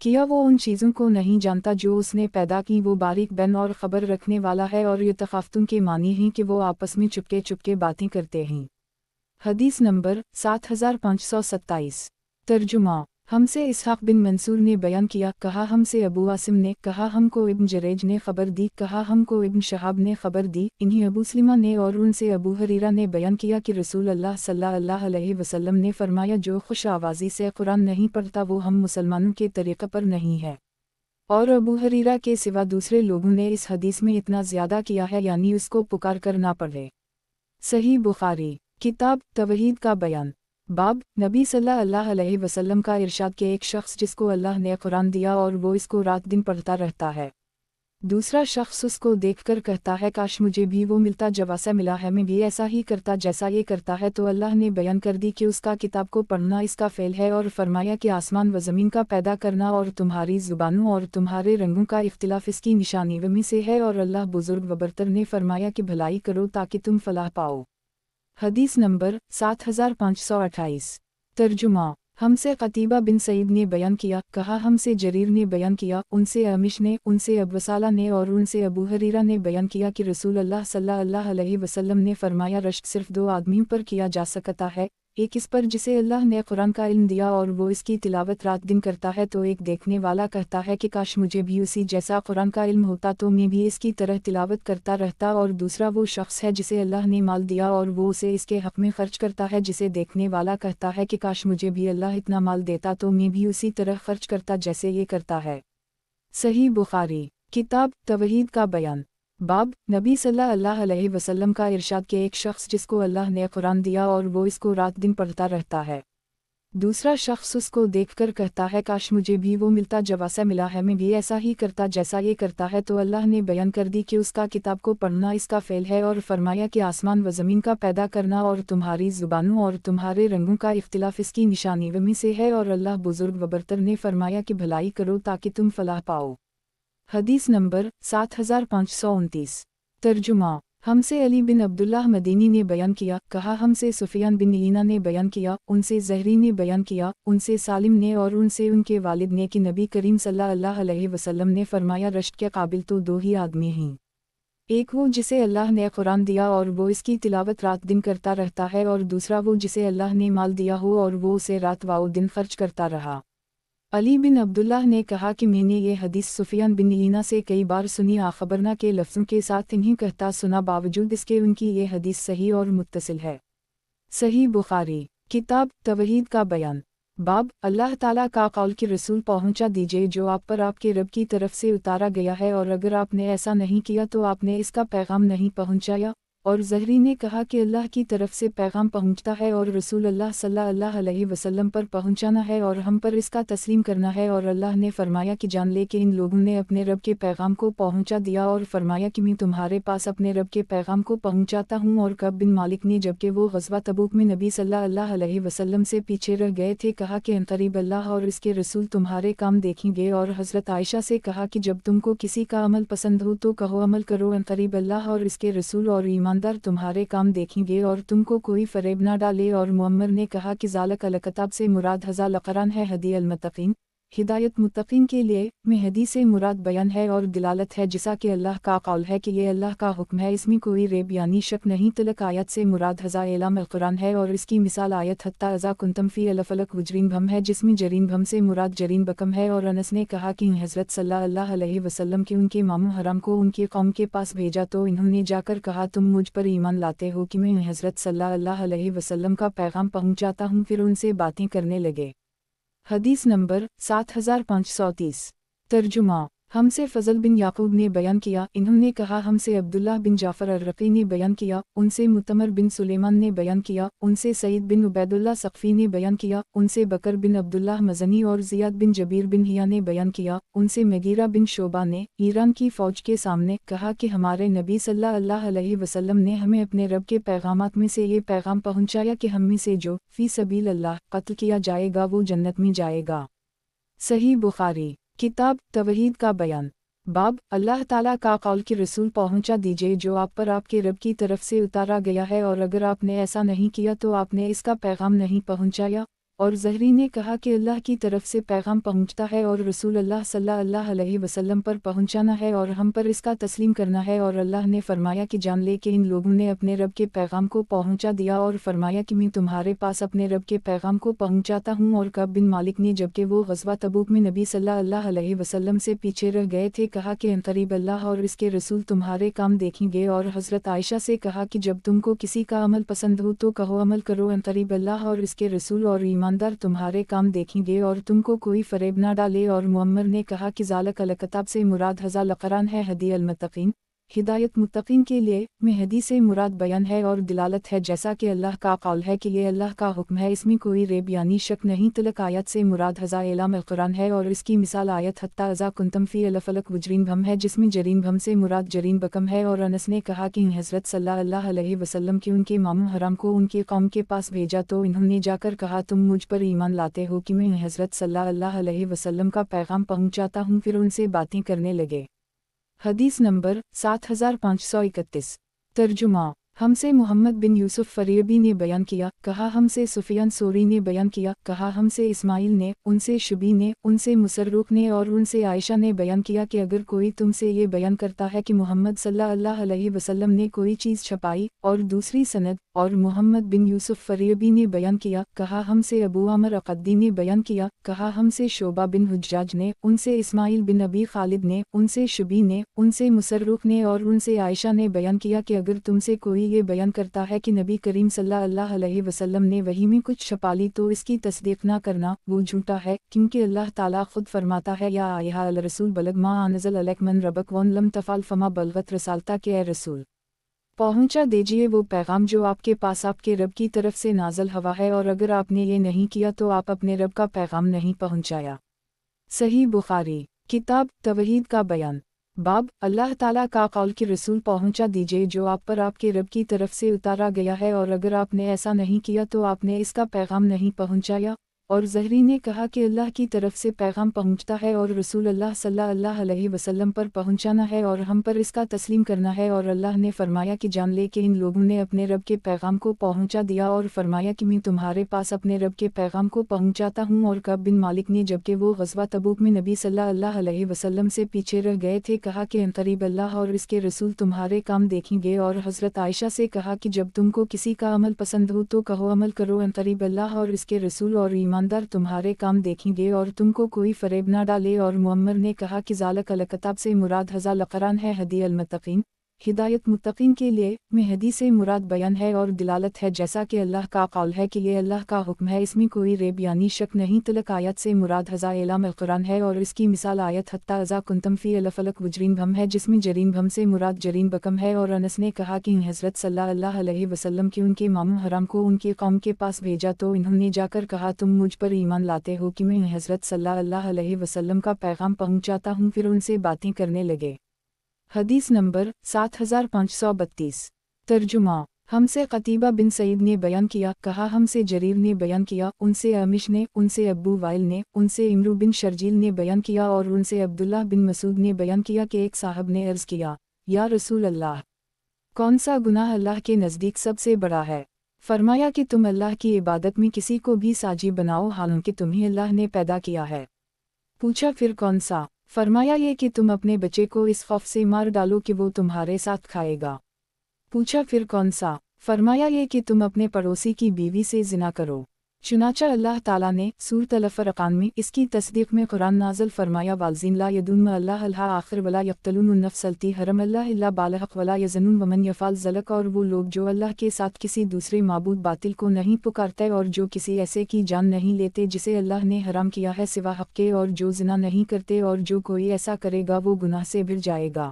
[SPEAKER 1] کیا وہ ان چیزوں کو نہیں جانتا جو اس نے پیدا کی، وہ باریک بین اور خبر رکھنے والا ہے، اور یہ تخافتوں کے معنی ہیں کہ وہ آپس میں چپکے چپکے باتیں کرتے ہیں۔ حدیث نمبر 7527۔ ترجمہ، ہم سے اسحاق بن منصور نے بیان کیا، کہا ہم سے ابو عاصم نے، کہا ہم کو ابن جریج نے خبر دی، کہا ہم کو ابن شہاب نے خبر دی، انہیں ابو سلمہ نے اور ان سے ابو ہریرہ نے بیان کیا کہ رسول اللہ صلی اللہ علیہ وسلم نے فرمایا جو خوش آوازی سے قرآن نہیں پڑھتا وہ ہم مسلمانوں کے طریقے پر نہیں ہے۔ اور ابو ہریرہ کے سوا دوسرے لوگوں نے اس حدیث میں اتنا زیادہ کیا ہے، یعنی اس کو پکار کر نہ پڑھے۔ صحیح بخاری، کتاب توحید کا بیان، باب نبی صلی اللہ علیہ وسلم کا ارشاد کہ ایک شخص جس کو اللہ نے قرآن دیا اور وہ اس کو رات دن پڑھتا رہتا ہے، दूसरा शख्स उसको देखकर कहता है काश मुझे भी वो मिलता जब ऐसा मिला है, मैं भी ऐसा ही करता जैसा ये करता है। तो अल्लाह ने बयान कर दी कि उसका किताब को पढ़ना इसका फ़ेल है और फरमाया कि आसमान व ज़मीन का पैदा करना और तुम्हारी ज़ुबानों और तुम्हारे रंगों का इख्तिलाफ़ इसकी निशानी में से है, और अल्लाह बुज़ुर्ग व बरतर ने फरमाया कि भलाई करो ताकि तुम फलाह पाओ। हदीस नंबर 7528। तर्जुमा। हमसे क़तीबा बिन सईद ने बयान किया, कहा हमसे जरीर ने बयान किया, उनसे अमिश ने, उनसे अबवसाला ने और उनसे अबू हरीरा ने बयान किया कि रसूल अल्लाह सल्लल्लाहु अलैहि वसल्लम ने फरमाया रश्क सिर्फ दो आदमियों पर किया जा सकता है, एक इस पर जिसे अल्लाह ने कुरान का इल्म दिया और वो इसकी तिलावत रात दिन करता है, तो एक देखने वाला कहता है कि काश मुझे भी उसी जैसा कुरान का इल्म होता तो मैं भी इसकी तरह तिलावत करता रहता, और दूसरा वो शख्स है जिसे अल्लाह ने माल दिया और वो उसे इसके हक़ में खर्च करता है, जिसे देखने वाला कहता है कि काश मुझे भी अल्लाह इतना माल देता तो मैं भी उसी तरह खर्च करता जैसे ये करता है। सही बुखारी। किताब तवहीद का बयान। बाब, नबी सल्लल्लाहु अलैहि वसल्लम का इरशाद के एक शख्स जिसको अल्लाह ने कुरान दिया और वो इसको रात दिन पढ़ता रहता है, दूसरा शख्स उसको देखकर कहता है काश मुझे भी वो मिलता जब ऐसा मिला है, मैं भी ऐसा ही करता जैसा ये करता है। तो अल्लाह ने बयान कर दी कि उसका किताब को पढ़ना इसका फ़ेल है और फरमाया कि आसमान व ज़मीन का पैदा करना और तुम्हारी ज़ुबानों और तुम्हारे रंगों का इख्तिलाफ़ इसकी निशानी में से है, और अल्लाह बुज़ुर्ग व बरतर ने फरमाया कि भलाई करो ताकि तुम फलाह पाओ। हदीस नंबर 7529। तर्जुमा। हमसे अली बिन अब्दुल्लाह मदीनी ने बयान किया, कहा हमसे सुफियान बिन ईना ने बयान किया, उनसे ज़हरी ने बयान किया, उनसे सालिम ने और उनसे उनके वालिद ने कि नबी करीम सल्लल्लाहु अलैहि वसल्लम ने फरमाया रश्क के काबिल तो दो ही आदमी हैं, एक वो जिसे अल्लाह ने कुरान दिया और वो इसकी तिलावत रात दिन करता रहता है, और दूसरा वो जिसे अल्लाह ने माल दिया हो और वो उसे रात व दिन खर्च करता रहा। अली बिन अब्दुल्लाह ने कहा कि मैंने ये हदीस सुफियान बिन ईना से कई बार सुनी, आखबरना के लफ्ज़ों के साथ इन्हीं कहता सुना, बावजूद इसके उनकी ये हदीस सही और मुत्तसिल है। सही बुखारी। किताब तवहीद का बयान। बाब, अल्लाह ताला का कौल कि रसूल पहुंचा दीजिए जो आप पर आपके रब की तरफ से उतारा गया है, और अगर आपने ऐसा नहीं किया तो आपने इसका पैगाम नहीं पहुंचाया। और ज़हरी ने कहा कि अल्लाह की तरफ से पैगाम पहुंचता है और रसूल अल्लाह सल्लल्लाहु अलैहि वसल्लम पर पहुंचाना है और हम पर इसका तस्लीम करना है। और अल्लाह ने फरमाया कि जान ले कि इन लोगों ने अपने रब के पैगाम को पहुंचा दिया, और फरमाया कि मैं तुम्हारे पास अपने रब के पैगाम को पहुंचाता हूँ। और कब बिन मालिक ने जबकि वो ग़ज़वा तबूक में नबी सल्लल्लाहु अलैहि वसल्लम से पीछे रह गए थे कहा कि अनक़रीब अल्लाह और इसके रसूल तुम्हारे काम देखेंगे। और हज़रत आयशा से कहा कि जब तुमको किसी का अमल पसंद हो तो कहो अमल करो, अनक़रीब अल्लाह और इसके रसूल और ईमानदार तुम्हारे काम देखेंगे और तुमको कोई फरेब ना डाले। और मुअम्मर ने कहा कि ज़ालक अल-किताब से मुराद हज़ाल क़ुरान है, हदी अल-मुत्तक़ीन हिदायत मुत्तक़ीन के लिए, में हदी से मुराद बयान है और दिलालत है, जिसा कि अल्लाह का कौल है कि ये अल्लाह का हुक्म है, इसमें कोई रेब यानी शक नहीं। तलक आयत से मुराद हज़ा एलाम अल-क़ुरान है और इसकी मिसाल आयत हत्ता अज़ा कुंतम फ़ी अलफ़लक वजरीन भम है, जिसमें जरीन भम से मुराद जरीन बकम है। और अनस ने कहा कि हज़रत सल्लल्लाहु अलैहि वसल्लम के उनके मामू हराम को उनके कौम के पास भेजा तो इन्होंने जाकर कहा तुम मुझ पर ईमान लाते हो कि मैं हज़रत सल्लल्लाहु अलैहि वसल्लम का पैगाम पहुँचाता हूँ। फिर उनसे बातें करने लगे। हदीस नंबर 7530। तर्जुमा। हमसे फ़ज़ल बिन याकूब ने बयान किया, इन्होंने कहा हमसे अब्दुल्लाह बिन जाफ़र अर्रक़ी ने बयान किया, उनसे मुतमर बिन सुलेमान ने बयान किया, उनसे सईद बिन उबैदुल्लाह सक़फ़ी ने बयान किया, उनसे बकर बिन अब्दुल्लाह मज़नी और ज़ियाद बिन जबीर बिन हिया ने बयान किया, उनसे मगीरा बिन शोबा ने ईरान की फ़ौज के सामने कहा कि हमारे नबी सल्लल्लाहु अलैहि वसल्लम ने हमें अपने रब के पैगामात में से ये पैगाम पहुँचाया कि हम में से जो फ़ी सबील अल्लाह क़त्ल किया जाएगा वो जन्नत में जाएगा। सही बुखारी। किताब तवहीद का बयान। बाब, अल्लाह ताला का कौल कि रसूल पहुंचा दीजिए जो आप पर आपके रब की तरफ से उतारा गया है, और अगर आपने ऐसा नहीं किया तो आपने इसका पैगाम नहीं पहुंचाया। और ज़हरी ने कहा कि अल्लाह की तरफ से पैगाम पहुंचता है और रसूल अल्लाह सल्लल्लाहु अलैहि वसल्लम पर पहुंचाना है और हम पर इसका तस्लीम करना है। और अल्लाह ने फरमाया कि जान ले कि इन लोगों ने अपने रब के पैगाम को पहुंचा दिया, और फरमाया कि मैं तुम्हारे पास अपने रब के पैगाम को पहुंचाता हूँ। और कब बिन मालिक ने जबकि वो ग़ज़वा तबूक में नबी सल्लल्लाहु अलैहि वसल्लम से पीछे रह गए थे कहा कि अनक़रीब अल्लाह और इसके रसूल तुम्हारे काम देखेंगे। और हज़रत आयशा से कहा कि जब तुमको किसी का अमल पसंद हो तो कहो अमल करो, अनक़रीब अल्लाह और इसके रसूल और ईमानदार तुम्हारे काम देखेंगे और तुमको कोई फरेब ना डाले। और मुअम्मर ने कहा कि ज़ालक अल-किताब से मुराद हज़ाल क़ुरान है, हदी अल-मुत्तक़ीन ہدایت متقین کے لیے میں حدیث سے مراد بیان ہے اور دلالت ہے، جیسا کہ اللہ کا قول ہے کہ یہ اللہ کا حکم ہے، اس میں کوئی ریب یعنی شک نہیں۔ تلک آیت سے مراد ھذا اعلام القرآن ہے اور اس کی مثال آیت حتی اذا کنتم فی الفلک وجرین بھم ہے، جس میں جرین بھم سے مراد جرین بکم ہے۔ اور انس نے کہا کہ حضرت صلی اللہ علیہ وسلم کے ان کے ماموں حرام کو ان کی قوم کے پاس بھیجا تو انہوں نے جا کر کہا تم مجھ پر ایمان لاتے ہو کہ میں حضرت صلی اللہ علیہ وسلم کا پیغام پہنچاتا ہوں، پھر ان سے باتیں کرنے لگے۔ حدیث نمبر 7531۔ ترجمہ: ہم سے محمد بن یوسف فریبی نے بیان کیا، کہا ہم سے سفیان ثوری نے بیان کیا، کہا ہم سے اسماعیل نے، ان سے شبی نے، ان سے مسروق نے اور ان سے عائشہ نے بیان کیا کہ اگر کوئی تم سے یہ بیان کرتا ہے کہ محمد صلی اللہ علیہ وسلم نے کوئی چیز چھپائی، اور دوسری سند، اور محمد بن یوسف فریبی نے بیان کیا، کہا ہم سے ابو عمر عقدی نے بیان کیا، کہا ہم سے شعبہ بن حجاج نے، ان سے اسماعیل بن ابی خالد نے، ان سے شبی نے، ان سے مسروق نے اور ان سے عائشہ نے بیان کیا کہ اگر تم سے کوئی یہ بیان کرتا ہے کہ نبی کریم صلی اللہ علیہ وسلم نے وحی میں کچھ چھپا لی تو اس کی تصدیق نہ کرنا، وہ جھوٹا ہے، کیونکہ اللہ تعالیٰ خود فرماتا ہے یا ایھا الرسول بلغ ما انزل الیک من ربک وان لم تفعل فما بلغت رسالتہ، کہ اے رسول پہنچا دیجئے وہ پیغام جو آپ کے پاس آپ کے رب کی طرف سے نازل ہوا ہے، اور اگر آپ نے یہ نہیں کیا تو آپ اپنے رب کا پیغام نہیں پہنچایا۔ صحیح بخاری، کتاب توحید کا بیان۔ باب اللہ تعالیٰ کا قول کہ رسول پہنچا دیجئے جو آپ پر آپ کے رب کی طرف سے اتارا گیا ہے، اور اگر آپ نے ایسا نہیں کیا تو آپ نے اس کا پیغام نہیں پہنچایا۔ اور زہری نے کہا کہ اللہ کی طرف سے پیغام پہنچتا ہے اور رسول اللہ صلی اللہ علیہ وسلم پر پہنچانا ہے اور ہم پر اس کا تسلیم کرنا ہے، اور اللہ نے فرمایا کہ جان لے کہ ان لوگوں نے اپنے رب کے پیغام کو پہنچا دیا، اور فرمایا کہ میں تمہارے پاس اپنے رب کے پیغام کو پہنچاتا ہوں۔ اور کعب بن مالک نے جبکہ وہ غزوہ تبوک میں نبی صلی اللہ علیہ وسلم سے پیچھے رہ گئے تھے کہا کہ عنقریب اللہ اور اس کے رسول تمہارے کام دیکھیں گے، اور حضرت عائشہ سے کہا کہ جب تم کو کسی کا عمل پسند ہو تو کہو عمل کرو، عنقریب اللہ اور اس کے رسول اور ایماندار تمہارے کام دیکھیں گے اور تم کو کوئی فریب نہ ڈالے۔ اور معمر نے کہا کہ ذالک الکتاب سے مراد ھذا القرآن ہے۔ ہدی المتقین، ہدایت متقین کے لیے میں حدیث سے مراد بیان ہے اور دلالت ہے، جیسا کہ اللہ کا قول ہے کہ یہ اللہ کا حکم ہے، اس میں کوئی ریب یعنی شک نہیں۔ تلک آیت سے مراد ھذا اعلام القرآن ہے اور اس کی مثال آیت حتی اذا کنتم فی الفلک وجرین بھم ہے، جس میں جرین بھم سے مراد جرین بکم ہے۔ اور انس نے کہا کہ حضرت صلی اللہ علیہ وسلم کے ان کے ماموں حرام کو ان کی قوم کے پاس بھیجا تو انہوں نے جا کر کہا تم مجھ پر ایمان لاتے ہو کہ میں حضرت صلی اللہ علیہ وسلم کا پیغام پہنچاتا ہوں، پھر ان سے باتیں کرنے لگے۔ حدیث نمبر 7532۔ ترجمہ: ہم سے قتیبہ بن سعید نے بیان کیا، کہا ہم سے جریر نے بیان کیا، ان سے اعمش نے، ان سے ابو وائل نے، ان سے عمرو بن شرجیل نے بیان کیا اور ان سے عبداللہ بن مسعود نے بیان کیا کہ ایک صاحب نے عرض کیا، یا رسول اللہ، کون سا گناہ اللہ کے نزدیک سب سے بڑا ہے؟ فرمایا کہ تم اللہ کی عبادت میں کسی کو بھی ساجی بناؤ حالانکہ تمہیں اللہ نے پیدا کیا ہے۔ پوچھا پھر کون سا؟ فرمایا یہ کہ تم اپنے بچے کو اس خوف سے مار ڈالو کہ وہ تمہارے ساتھ کھائے گا۔ پوچھا پھر کون سا؟ فرمایا یہ کہ تم اپنے پڑوسی کی بیوی سے زنا کرو۔ چنانچہ اللہ تعالیٰ نے سورۃ الفرقان میں اس کی تصدیق میں قرآن نازل فرمایا، والذین لا یدعون مع اللہ الہا آخر ولا یقتلون النفس التی حرم اللہ الا بالحق ولا یزنون ومن یفعل ذلک، اور وہ لوگ جو اللہ کے ساتھ کسی دوسرے معبود باطل کو نہیں پکارتے اور جو کسی ایسے کی جان نہیں لیتے جسے اللہ نے حرام کیا ہے سوا حق کے، اور جو زنا نہیں کرتے، اور جو کوئی ایسا کرے گا وہ گناہ سے بھر جائے گا۔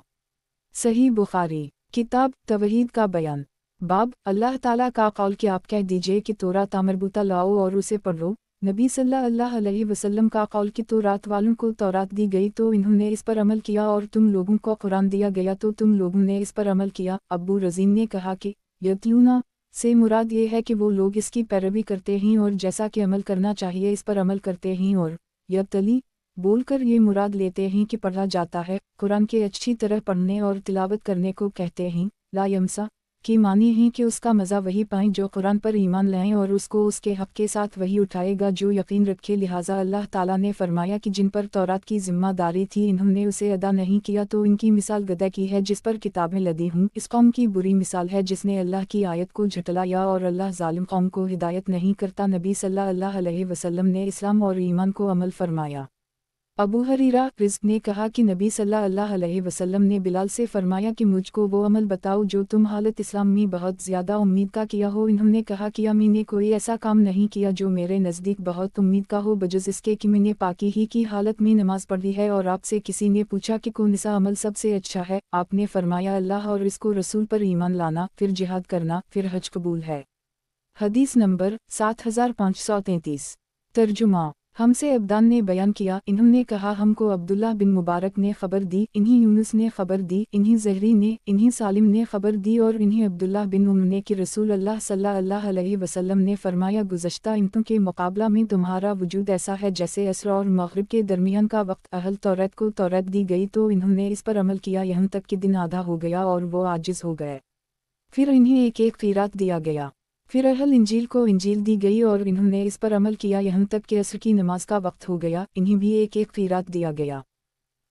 [SPEAKER 1] صحیح بخاری، کتاب توحید کا بیان۔ باب اللہ تعالیٰ کا قول کہ آپ کہہ دیجئے کہ تورات مربوطہ لاؤ اور اسے پڑھو۔ نبی صلی اللہ علیہ وسلم کا قول کہ تورات والوں کو تورات دی گئی تو انہوں نے اس پر عمل کیا، اور تم لوگوں کو قرآن دیا گیا تو تم لوگوں نے اس پر عمل کیا۔ ابو رزین نے کہا کہ یتلونا سے مراد یہ ہے کہ وہ لوگ اس کی پیروی کرتے ہیں اور جیسا کہ عمل کرنا چاہیے اس پر عمل کرتے ہیں، اور یبتلی بول کر یہ مراد لیتے ہیں کہ پڑھا جاتا ہے۔ قرآن کے اچھی طرح پڑھنے اور تلاوت کرنے کو کہتے ہیں۔ لا یمسا کی معنی ہے کہ اس کا مزہ وہی پائیں جو قرآن پر ایمان لائیں اور اس کو اس کے حق کے ساتھ وہی اٹھائے گا جو یقین رکھے۔ لہٰذا اللہ تعالیٰ نے فرمایا کہ جن پر تورات کی ذمہ داری تھی انہوں نے اسے ادا نہیں کیا تو ان کی مثال گدھے کی ہے جس پر کتابیں لدی ہوں۔ اس قوم کی بری مثال ہے جس نے اللہ کی آیت کو جھٹلایا، اور اللہ ظالم قوم کو ہدایت نہیں کرتا۔ نبی صلی اللہ علیہ وسلم نے اسلام اور ایمان کو عمل فرمایا۔ अबू हरीरा रिज़्क़ ने कहा कि नबी सल्लल्लाहु अलैहि वसल्लम ने बिलाल से फरमाया कि मुझको वो अमल बताओ जो तुम हालत इस्लाम में बहुत ज़्यादा उम्मीद का किया हो। इन्होंने कहा कि मैंने कोई ऐसा काम नहीं किया जो मेरे नज़दीक बहुत उम्मीद का हो बजज़ इसके कि मैंने पाकी ही की हालत में नमाज पढ़ी है। और आपसे किसी ने पूछा कि कौन सा अमल सबसे अच्छा है, आपने फरमाया अल्लाह और इसको रसूल पर ईमान लाना, फिर जिहाद करना, फिर हज कबूल है। हदीस नंबर 7533। तर्जुमा। हमसे अब्दान ने बयान किया, इन्होंने कहा हमको अब्दुल्लाह बिन मुबारक ने खबर दी, इन्हीं यूनुस ने खबर दी, इन्हीं ज़हरी ने, इन्हीं सालिम ने खबर दी और इन्हीं अब्दुल्लाह बिन उम्र ने कि रसूल अल्लाह सल्लल्लाहु अलैहि वसल्लम ने फरमाया गुज़श्ता इनतों के मुकाबला में तुम्हारा वजूद ऐसा है जैसे असर और मग़रिब के दरमियान का वक्त। अहल तौरात को तौरात दी गई तो इन्होंने इस पर अमल किया यहाँ तक कि दिन आधा हो गया और वो आजिज़ हो गए। फिर इन्हें एक एक क़ीरात दिया गया। फिर अहल इंजील को इंजील दी गई और इन्होंने इस पर अमल किया यहाँ तक कि असर की नमाज का वक्त हो गया, इन्हें भी एक एक क़ीरात दिया गया।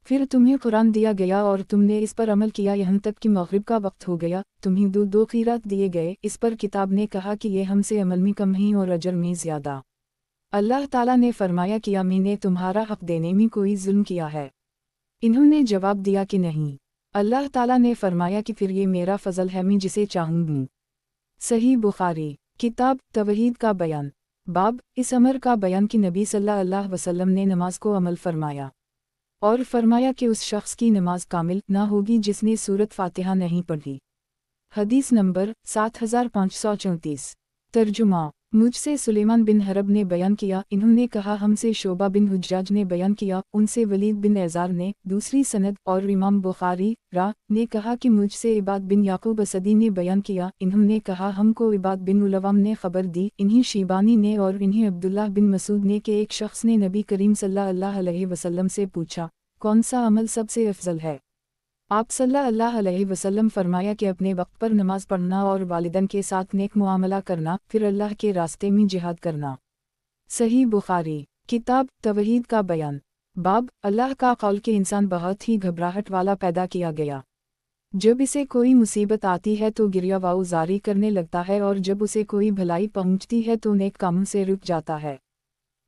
[SPEAKER 1] फिर तुम्हें कुरान दिया गया और तुमने इस पर अमल किया यहाँ तक कि मग़रिब का वक्त हो गया, तुम्हें दो दो क़ीरात दिए गए। इस पर किताब ने कहा कि ये हमसे अमल में कम ही और अजर में ज़्यादा। अल्लाह ताला ने फरमाया कि मैंने तुम्हारा हक़ देने में कोई जुल्म किया है? इन्होंने जवाब दिया कि नहीं। अल्लाह ताला ने फरमाया कि फिर ये मेरा फ़ज़ल है, मैं जिसे चाहूँ। सही बुखारी। किताब तवहीद का बयान। बाब इस अमर का बयान कि नबी सल्लल्लाहु अलैहि वसल्लम ने नमाज को अमल फरमाया और फरमाया कि उस शख्स की नमाज कामिल ना होगी जिसने सूरत फातिहा नहीं पढ़ी। हदीस नंबर 7534। तर्जुमा। मुझसे सुलेमान बिन हरब ने बयान किया, इन्होंने कहा हमसे शोबा बिन हुज्जाज ने बयान किया, उनसे वलीद बिन एज़ार ने, दूसरी सनद और इमाम बुखारी ने कहा कि मुझसे इबाद बिन याकूब असदी ने बयान किया, इन्होंने कहा हमको इबाद बिन उलवाम ने खबर दी, इन्हीं शीबानी ने और इन्हीं अब्दुल्लाह बिन मसूद ने कि एक शख्स ने नबी करीम सल्लल्लाहु अलैहि वसल्लम से पूछा कौन सा अमल सबसे अफजल है। आप सल्लल्लाहु अलैहि वसल्लम फरमाया कि अपने वक्त पर नमाज पढ़ना और वालिदैन के साथ नेक मुआमला करना, फिर अल्लाह के रास्ते में जिहाद करना। सही बुखारी। किताब तवहीद का बयान। बाब अल्लाह का कौल के इंसान बहुत ही घबराहट वाला पैदा किया गया। जब इसे कोई मुसीबत आती है तो गिरिया वाऊ जारी करने लगता है और जब उसे कोई भलाई पहुँचती है तो नेक कामों से रुक जाता है।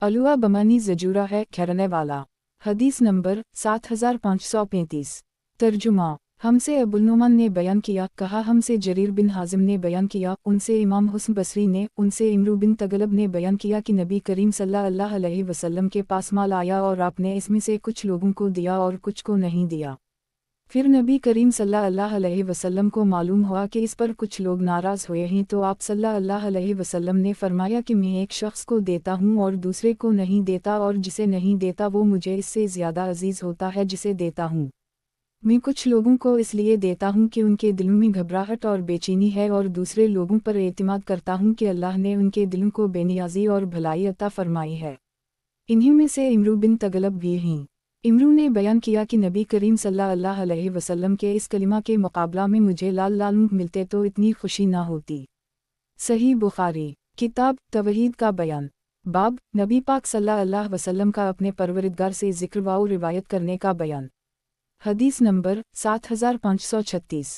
[SPEAKER 1] अलुआ बमानी जजूरा है खैरने वाला। हदीस नंबर 7535। तर्जुमा। हमसे अबुल नुमान ने बयान किया, कहा हमसे जरीर बिन हाजिम ने बयान किया, उनसे इमाम हुस्न बसरी ने, उनसे इमरू बिन तगलब ने बयान किया कि नबी करीम सल्लल्लाहु अलैहि वसल्लम के पास माल आया और आपने इसमें से कुछ लोगों को दिया और कुछ को नहीं दिया। फिर नबी करीम सल्लल्लाहु अलैहि वसल्लम को मालूम हुआ कि इस पर कुछ लोग नाराज़ हुए हैं तो आप सल्लल्लाहु अलैहि वसल्लम ने फरमाया कि मैं एक शख्स को देता हूँ और दूसरे को नहीं देता और जिसे नहीं देता वो मुझे इससे ज़्यादा अजीज़ होता है जिसे देता हूँ। मैं कुछ लोगों को इसलिए देता हूँ कि उनके दिलों में घबराहट और बेचैनी है और दूसरे लोगों पर एतमाद करता हूँ कि अल्लाह ने उनके दिलों को बेनियाजी और भलाई अता फरमाई है। इन्हीं में से इमरू बिन तगलब भी हैं। इमरू ने बयान किया कि नबी करीम सल्लल्लाहु अलैहि वसल्लम के इस कलिमा के मुकाबला में मुझे लाल लाल ऊँट मिलते तो इतनी खुशी ना होती। सही बुखारी। किताब तवहीद का बयान। बाब नबी पाक सल्लल्लाहु अलैहि वसल्लम का अपने परवरिदगार से जिक्र व रिवायत करने का बयान। हदीस नंबर 7536।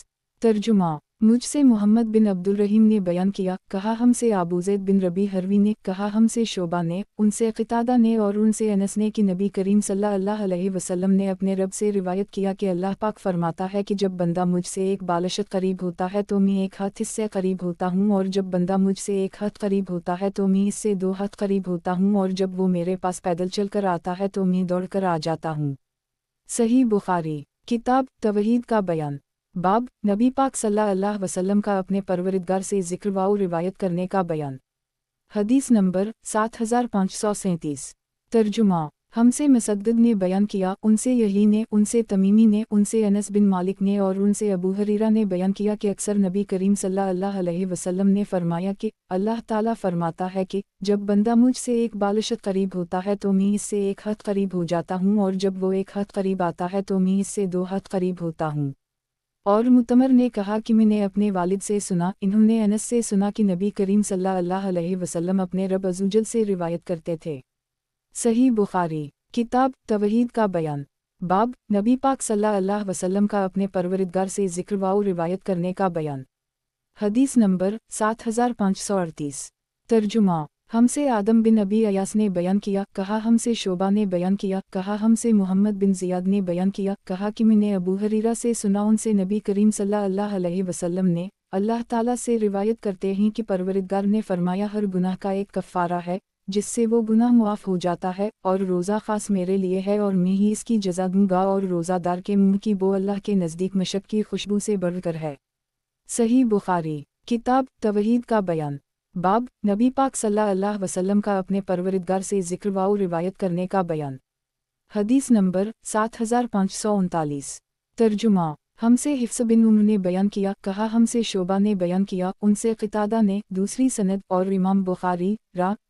[SPEAKER 1] तर्जुमा। मुझसे मोहम्मद बिन अब्दुल रहीम ने बयान किया, कहा हमसे अबू ज़ैद बिन रबी हरवी ने, कहा हमसे शोबा ने, उनसे क़तादा ने और उनसे अनस ने कि नबी करीम सल्लल्लाहु अलैहि वसल्लम ने अपने रब से रिवायत किया कि अल्लाह पाक फरमाता है कि जब बंदा मुझसे एक बालशत करीब होता है तो मैं एक हाथ इससे करीब होता हूँ और जब बंदा मुझसे एक हाथ करीब होता है तो मैं इससे दो हाथ करीब होता हूँ और जब वो मेरे पास पैदल चल कर आता है तो मैं दौड़ कर आ जाता हूँ। सही बुखारी। किताब तवहीद का बयान। बाब नबी पाक सल्लल्लाहु अलैहि वसल्लम का अपने परवरिदगार से जिक्र व रिवायत करने का बयान। हदीस नंबर 7537। तर्जुमा। हमसे मुसद्दद ने बयान किया, उनसे यही ने, उनसे तमीमी ने, उनसे अनस बिन मालिक ने और उनसे अबू हरीरा ने बयान किया कि अक्सर नबी करीम सल्लल्लाहु अलैहि वसल्लम ने फरमाया कि अल्लाह ताला फरमाता है कि जब बंदा मुझसे एक बालशत करीब होता है तो मैं इससे एक हाथ करीब हो जाता हूँ और जब वो एक हाथ करीब आता है तो मैं इससे दो हाथ करीब होता हूँ। और मुतमर ने कहा कि मैंने अपने वालिद से सुना, इन्होंने अनस से सुना कि नबी करीम सल्लल्लाहु अलैहि वसल्लम अपने रब अज़्ज़वजल से रिवायत करते थे। सही बुखारी। किताब तवहीद का बयान। बाब नबी पाक सल्लल्लाहु अलैहि वसल्लम का अपने परवरिदगार से जिक्र व रिवायत करने का बयान। हदीस नंबर 7538। तर्जुमा। हमसे आदम बिन अबी अयास ने बयान किया, कहा हमसे शोबा ने बयान किया, कहा हमसे मोहम्मद बिन ज़ियाद ने बयान किया, कहा कि मैंने अबू हरीरा से सुना, उनसे नबी करीम सल्लल्लाहु अलैहि वसल्लम ने अल्लाह ताला से रिवायत करते हैं कि परवरिदगार ने फरमाया, हर गुनाह का एक कफ़ारा है जिससे वो गुनाह मुआफ़ हो जाता है, और रोज़ा ख़ास मेरे लिए है और मैं ही इसकी जज़ा दूँगा, और रोज़ादार के मुँह की बो अल्लाह के नज़दीक मशक की खुशबू से बढ़कर है। सही बुखारी किताब तवहीद का बयान। बाब नबी पाक सल्लल्लाहु अलैहि वसल्लम का अपने परवरिदगार से ज़िक्र व रिवायत करने का बयान। हदीस नंबर 7539। तर्जुमा। हमसे हिफ्स बिन उम्र ने बयान किया, कहा हमसे शोबा ने बयान किया, उनसे क़तादा ने, दूसरी सनद, और इमाम बुखारी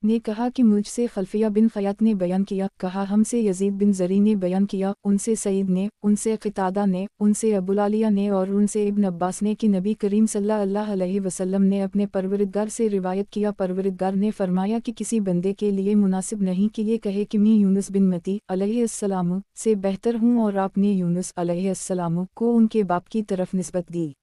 [SPEAKER 1] ने कहा कि मुझसे खल्फिया बिन खयात ने बयान किया, कहा हमसे यजीद बिन ज़री ने बयान किया, उनसे सईद ने, उनसे क़तादा ने, उनसे अबुलालिया ने और उनसे इब्न अब्बास ने कि नबी करीम सल्लल्लाहु अलैहि वसल्लम ने अपने परवरिदगार से रिवायत किया, परवरिदगार ने फरमाया कि किसी बंदे के लिए मुनासिब नहीं कि ये कहे कि मैं यूनुस बिन मती अलैहिस्सलाम से बेहतर हूँ, और आपने यूनुस अलैहिस्सलाम को उनके बाप की तरफ निस्बत दी।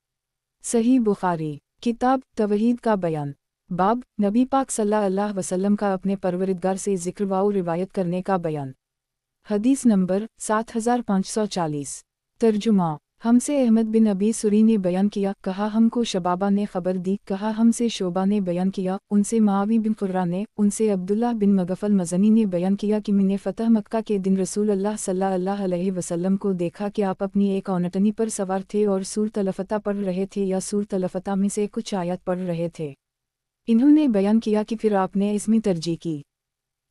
[SPEAKER 1] सही बुखारी किताब तवहीद का बयान। बाब नबी पाक सल्लल्लाहु अलैहि वसल्लम का अपने परवरिदगार से ज़िक्र व रिवायत करने का बयान। हदीस नंबर 7540। तर्जुमा। हमसे अहमद बिन अबी सुरी ने बयान किया, कहा हमको शबाबा ने खबर दी, कहा हमसे शोबा ने बयान किया, उनसे मावी बिन कुर्रा ने, उनसे अब्दुल्लाह बिन मगफल मज़नी ने बयान किया कि मैंने फ़तह मक्का के दिन रसूल अल्लाह सल्लल्लाहु अलैहि वसल्लम को देखा कि आप अपनी एक औनटनी पर सवार थे और सूरत अल-फतह पढ़ रहे थे या सूरत अल-फतह में से कुछ आयत पढ़ रहे थे। इन्होंने बयान किया कि फिर आपने इसमें तरजीह की।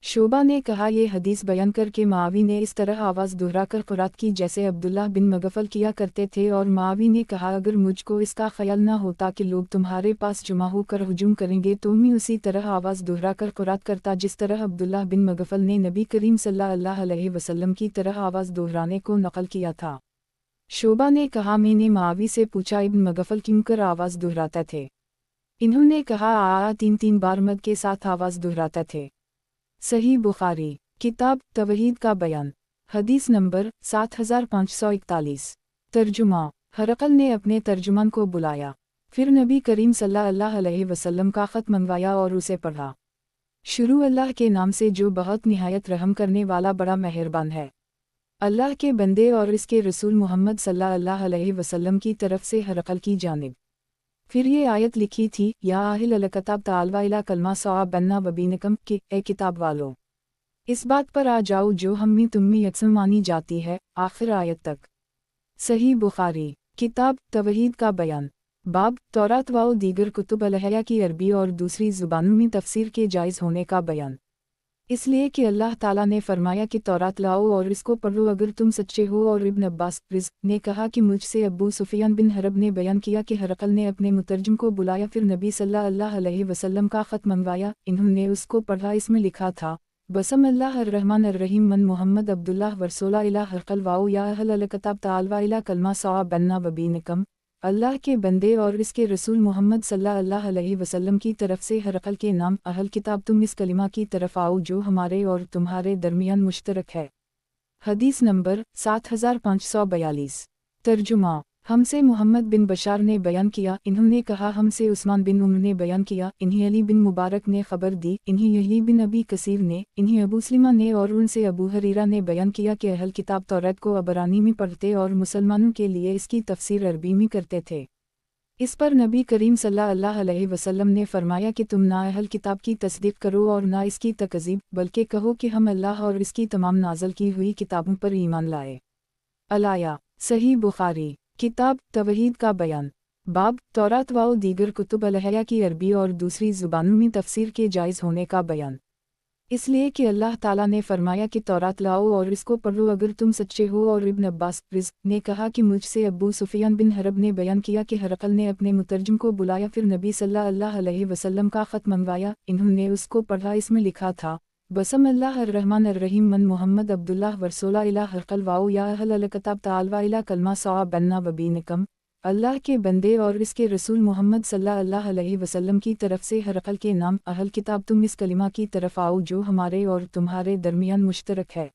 [SPEAKER 1] शोबा ने कहा, ये हदीस बयान करके मावी ने इस तरह आवाज़ दोहराकर क़ुरात की जैसे अब्दुल्लाह बिन मगफल किया करते थे, और मावी ने कहा, अगर मुझको इसका ख्याल न होता कि लोग तुम्हारे पास जुमा होकर हुजूम करेंगे तो मैं उसी तरह आवाज़ दोहराकर क़ुरात करता जिस तरह अब्दुल्लाह बिन मगफल ने नबी करीम सल्लल्लाहु अलैहि वसल्लम की तरह आवाज़ दोहराने को नक़ल किया था। शोबा ने कहा, मैंने मावी से पूछा, इब्न मगफल क्यों कर आवाज़ दोहराते थे? इन्होंने कहा, आ 3 बार मद के साथ आवाज़ दोहराते थे। सही बुखारी किताब तवहीद का बयान। हदीस नंबर 7541। तर्जुमा। हरकल ने अपने तर्जुमान को बुलाया, फिर नबी करीम सल्लल्लाहु अलैहि वसल्लम का ख़त मंगवाया और उसे पढ़ा। शुरू अल्लाह के नाम से जो बहुत निहायत रहम करने वाला बड़ा मेहरबान है। अल्लाह के बंदे और इसके रसूल मोहम्मद सल्लल्लाहु अलैहि वसल्लम की तरफ से हरकल की जानिब। फिर ये आयत लिखी थी, या आहिल अल-किताब तालवा इला कलमा सवा बन्ना वबीनकम कि ए किताब वालों, इस बात पर आ जाओ जो हम में तुम में यकसम मानी जाती है, आखिर आयत तक। सही बुखारी किताब तवहीद का बयान। बाब तौरात व दीगर कुतुब अलहया की अरबी और दूसरी ज़ुबानों में तफसीर के जायज़ होने का बयान। इसलिए कि अल्लाह ताला ने फरमाया कि तौरात लाओ और इसको पढ़ो अगर तुम सच्चे हो, और इब्न अब्बास ने कहा कि मुझसे अबू सुफियान बिन हरब ने बयान किया कि हरकल ने अपने मुतरजम को बुलाया, फिर नबी सल्लल्लाहु अलैहि वसल्लम का ख़त मंगवाया, इन्होंने उसको पढ़ा। इसमें लिखा था, बसम अल्लाह अर्रहमान अर्रहीम मन मोहम्मद अब्दुल्लाह वरसोला इला हरकल वाओ या अहल किताब तालवा इला कलमा सवा बन्ना वबीनकम, अल्लाह के बंदे और इसके रसूल मोहम्मद सल्लल्लाहु अलैहि वसल्लम की तरफ से हरकल के नाम, अहल किताब तुम इस कलिमा की तरफ आओ जो हमारे और तुम्हारे दरमियान मुश्तरक है। हदीस नंबर 7542। तर्जुमा। हमसे मोहम्मद बिन बशार ने बयान किया, इन्होंने कहा हमसे उस्मान बिन उम्र ने बयान किया, इन्हें अली बिन मुबारक ने खबर दी, इन्हें यही बिन अबी कसीर ने, इन्हें अबू सलीमा ने और उनसे अबू हरीरा ने बयान किया कि अहल किताब तौरात को अबरानी में पढ़ते और मुसलमानों के लिए इसकी तफसीर अरबी में करते थे। इस पर नबी करीम सल्लल्लाहु अलैहि वसल्लम ने फरमाया कि तुम ना अहल किताब की तस्दीक करो और ना इसकी तकज़ीब, बल्कि कहो कि हम अल्लाह और इसकी तमाम नाज़िल की हुई किताबों पर ईमान लाए। अलाया। सही बुखारी किताब तवहीद का बयान। बाब तौरात व दीगर कुतुब अलहया की अरबी और दूसरी ज़ुबानों में तफसीर के जायज़ होने का बयान। इसलिए कि अल्लाह ताला ने फरमाया कि तौरात लाओ और इसको पढ़ो अगर तुम सच्चे हो, और इब्न अब्बास ने कहा कि मुझसे अबू सुफियान बिन हरब ने बयान किया कि हरकल ने अपने मुतरजम को बुलाया, फिर नबी सल्लल्लाहु अलैहि वसल्लम का ख़त मंगवाया, इन्होंने उसको पढ़ा। इसमें लिखा था, बसम अल्लाह अर्रहमान अर्रहीम मन मोहम्मद अब्दुल्लाह वरसोला इला हरकल वाओ या अहल किताब तालवा इला कलमा सवा बन्ना वबीनकम, अल्लाह के बंदे और इसके रसूल मोहम्मद सल्लल्लाहु अलैहि वसल्लम की तरफ से हरकल के नाम, अहल किताब तुम इस कलिमा की तरफ आओ जो हमारे और तुम्हारे दरमियान मुश्तरक है।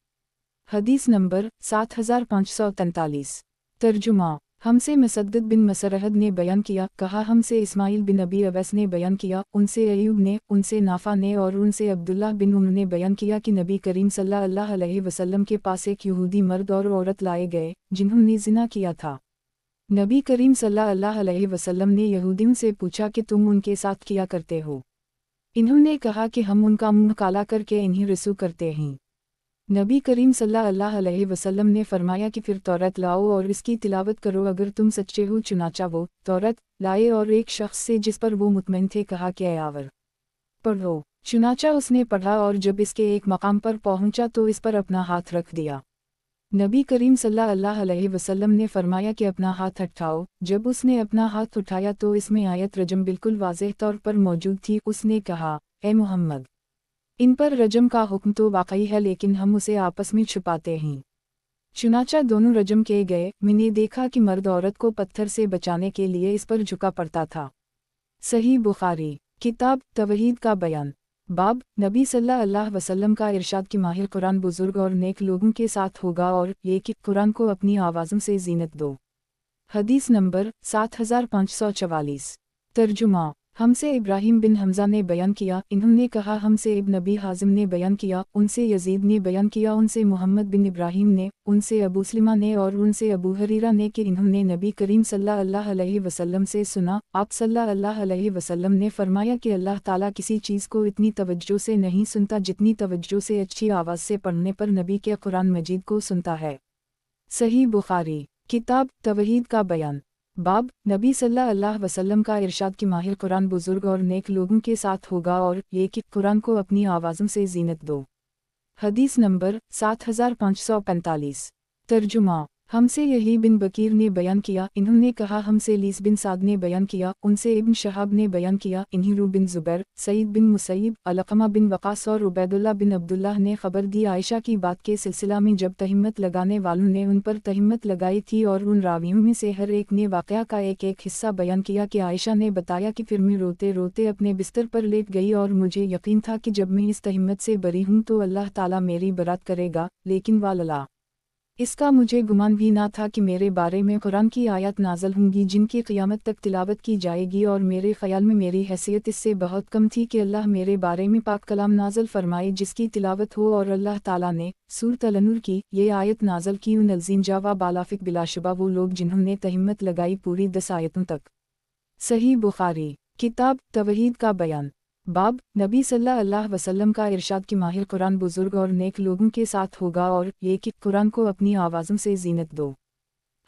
[SPEAKER 1] हदीस नंबर 7543। तर्जुमा। हमसे मुसद्दद बिन मसरहद ने बयान किया, कहा हमसे इस्माइल बिन अबी अवैस ने बयान किया, उनसे अयूब ने, उनसे नाफा ने और उनसे अब्दुल्लाह बिन उम्र ने बयान किया कि नबी करीम सल्लल्लाहु अलैहि वसल्लम के पास एक यहूदी मर्द और औरत लाए गए जिन्होंने ज़िना किया था। नबी करीम सल्लल्लाहु अलैहि वसल्लम ने यहूदियों से पूछा कि तुम उनके साथ किया करते हो। इन्होंने कहा कि हम उनका मुंह काला करके इन्हें रसू करते हैं। नबी करीम सल्लल्लाहु अलैहि वसल्लम ने फरमाया कि फिर तौरात लाओ और इसकी तिलावत करो अगर तुम सच्चे हो। चुनाचा वो तौरात लाए और एक शख्स से जिस पर वो मुतमईन थे कहा कि ऐ आवर पढ़ो। चुनाचा उसने पढ़ा और जब इसके एक मकाम पर पहुंचा तो इस पर अपना हाथ रख दिया। नबी करीम सल्लल्लाहु अलैहि वसल्लम ने फरमाया कि अपना हाथ उठाओ। जब उसने अपना हाथ उठाया तो इसमें आयत रजम बिल्कुल वाज़ेह तौर पर मौजूद थी। उसने कहा, ए मुहम्मद, इन पर रजम का हुक्म तो वाकई है लेकिन हम उसे आपस में छुपाते हैं। चुनाचा दोनों रजम किए गए। मैंने देखा कि मर्द औरत को पत्थर से बचाने के लिए इस पर झुका पड़ता था। सही बुखारी किताब तवहीद का बयान। बाब नबी सल्लल्लाहु अलैहि वसल्लम का इरशाद कि माहिर कुरान बुजुर्ग और नेक लोगों के साथ होगा और ये कि कुरान को अपनी आवाज़ों से जीनत दो। हदीस नंबर 7544। तर्जुमा हमसे इब्राहिम बिन हमज़ा ने बयान किया, इन्होंने कहा हमसे इब्न नबी हाजिम ने बयान किया, उनसे यजीद ने बयान किया, उनसे मोहम्मद बिन इब्राहिम ने, उनसे अबू सलिमा ने और उनसे अबू हरीरा ने कि इन्होंने नबी करीम सल्लल्लाहु अलैहि वसल्लम से सुना। आप सल्लल्लाहु अलैहि वसल्लम ने फरमाया कि अल्लाह ताला किसी चीज़ को इतनी तवज्जो से नहीं सुनता जितनी तवज्जो से अच्छी आवाज़ से पढ़ने पर नबी के कुरान मजीद को सुनता है। सही बुखारी किताब तवहीद का बयान। बाब नबी सल्लल्लाहु अलैहि वसल्लम का इरशाद कि माहिर कुरान बुजुर्ग और नेक लोगों के साथ होगा और ये कि कुरान को अपनी आवाज़ों से जीनत दो। हदीस नंबर 7545। तर्जुमा हमसे यही बिन बकीर ने बयान किया, इन्होंने कहा हमसे लीस बिन साद ने बयान किया, उनसे इब्न शहाब ने बयान किया, इन्हीं रू बिन ज़ुबैर, सईद बिन मुसैब, अलक़मा बिन वक़ास और उबैदुल्लाह बिन अब्दुल्लाह ने खबर दी आयशा की बात के सिलसिला में जब तहिम्मत लगाने वालों ने उन पर तहिम्मत लगाई थी और उन रावियों में से हर एक ने वाक़या का एक एक हिस्सा बयान किया कि आयशा ने बताया कि फिर मैं रोते रोते अपने बिस्तर पर लेट गई और मुझे यकीन था कि जब मैं इस तहिम्मत से बरी हूँ तो अल्लाह ताला मेरी बरात करेगा, लेकिन वाल्लाह इसका मुझे गुमान भी ना था कि मेरे बारे में कुरान की आयत नाज़ल होंगी जिनकी क़यामत तक तिलावत की जाएगी और मेरे ख़याल में मेरी हैसियत इससे बहुत कम थी कि अल्लाह मेरे बारे में पाक कलाम नाज़ल फरमाए जिसकी तिलावत हो। और अल्लाह ताला ने सूरत अल-नूर की ये आयत नाज़ल की, उन अलज़ीन जावा बालाफिक बिलाशुबा वो लोग जिन्होंने तहिम्मत लगाई पूरी 10 आयतों तक। सही बुखारी किताब तवहीद का बयान। बाब नबी सल्लल्लाहु अलैहि वसल्लम का इरशाद कि माहिर कुरान बुजुर्ग और नेक लोगों के साथ होगा और ये कि कुरान को अपनी आवाज़ों से जीनत दो।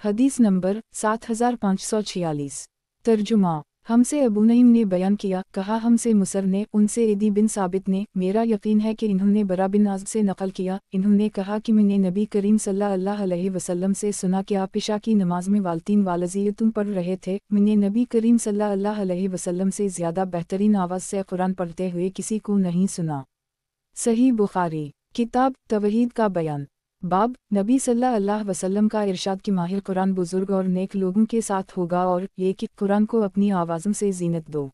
[SPEAKER 1] हदीस नंबर 7546। तर्जुमा हमसे अबू नईम ने बयान किया, कहा हमसे मुसर ने, उनसे इदी बिन साबित ने, मेरा यकीन है कि इन्होंने बरा बिन आज़ब से नकल किया, इन्होंने कहा कि मैंने नबी करीम सल्लल्लाहु अलैहि वसल्लम से सुना कि आप इशा की नमाज में वालतीन वालज़ियतुन पढ़ रहे थे। मैंने नबी करीम सल्लल्लाहु अलैहि वसल्लम से ज़्यादा बेहतरीन आवाज़ से कुरान पढ़ते हुए किसी को नहीं सुना। सही बुखारी किताब तवहीद का बयान। बाब नबी सल्लल्लाहु अलैहि वसल्लम का इरशाद कि माहिर कुरान बुजुर्ग और नेक लोगों के साथ होगा और ये कि कुरान को अपनी आवाज़ों से जीनत दो।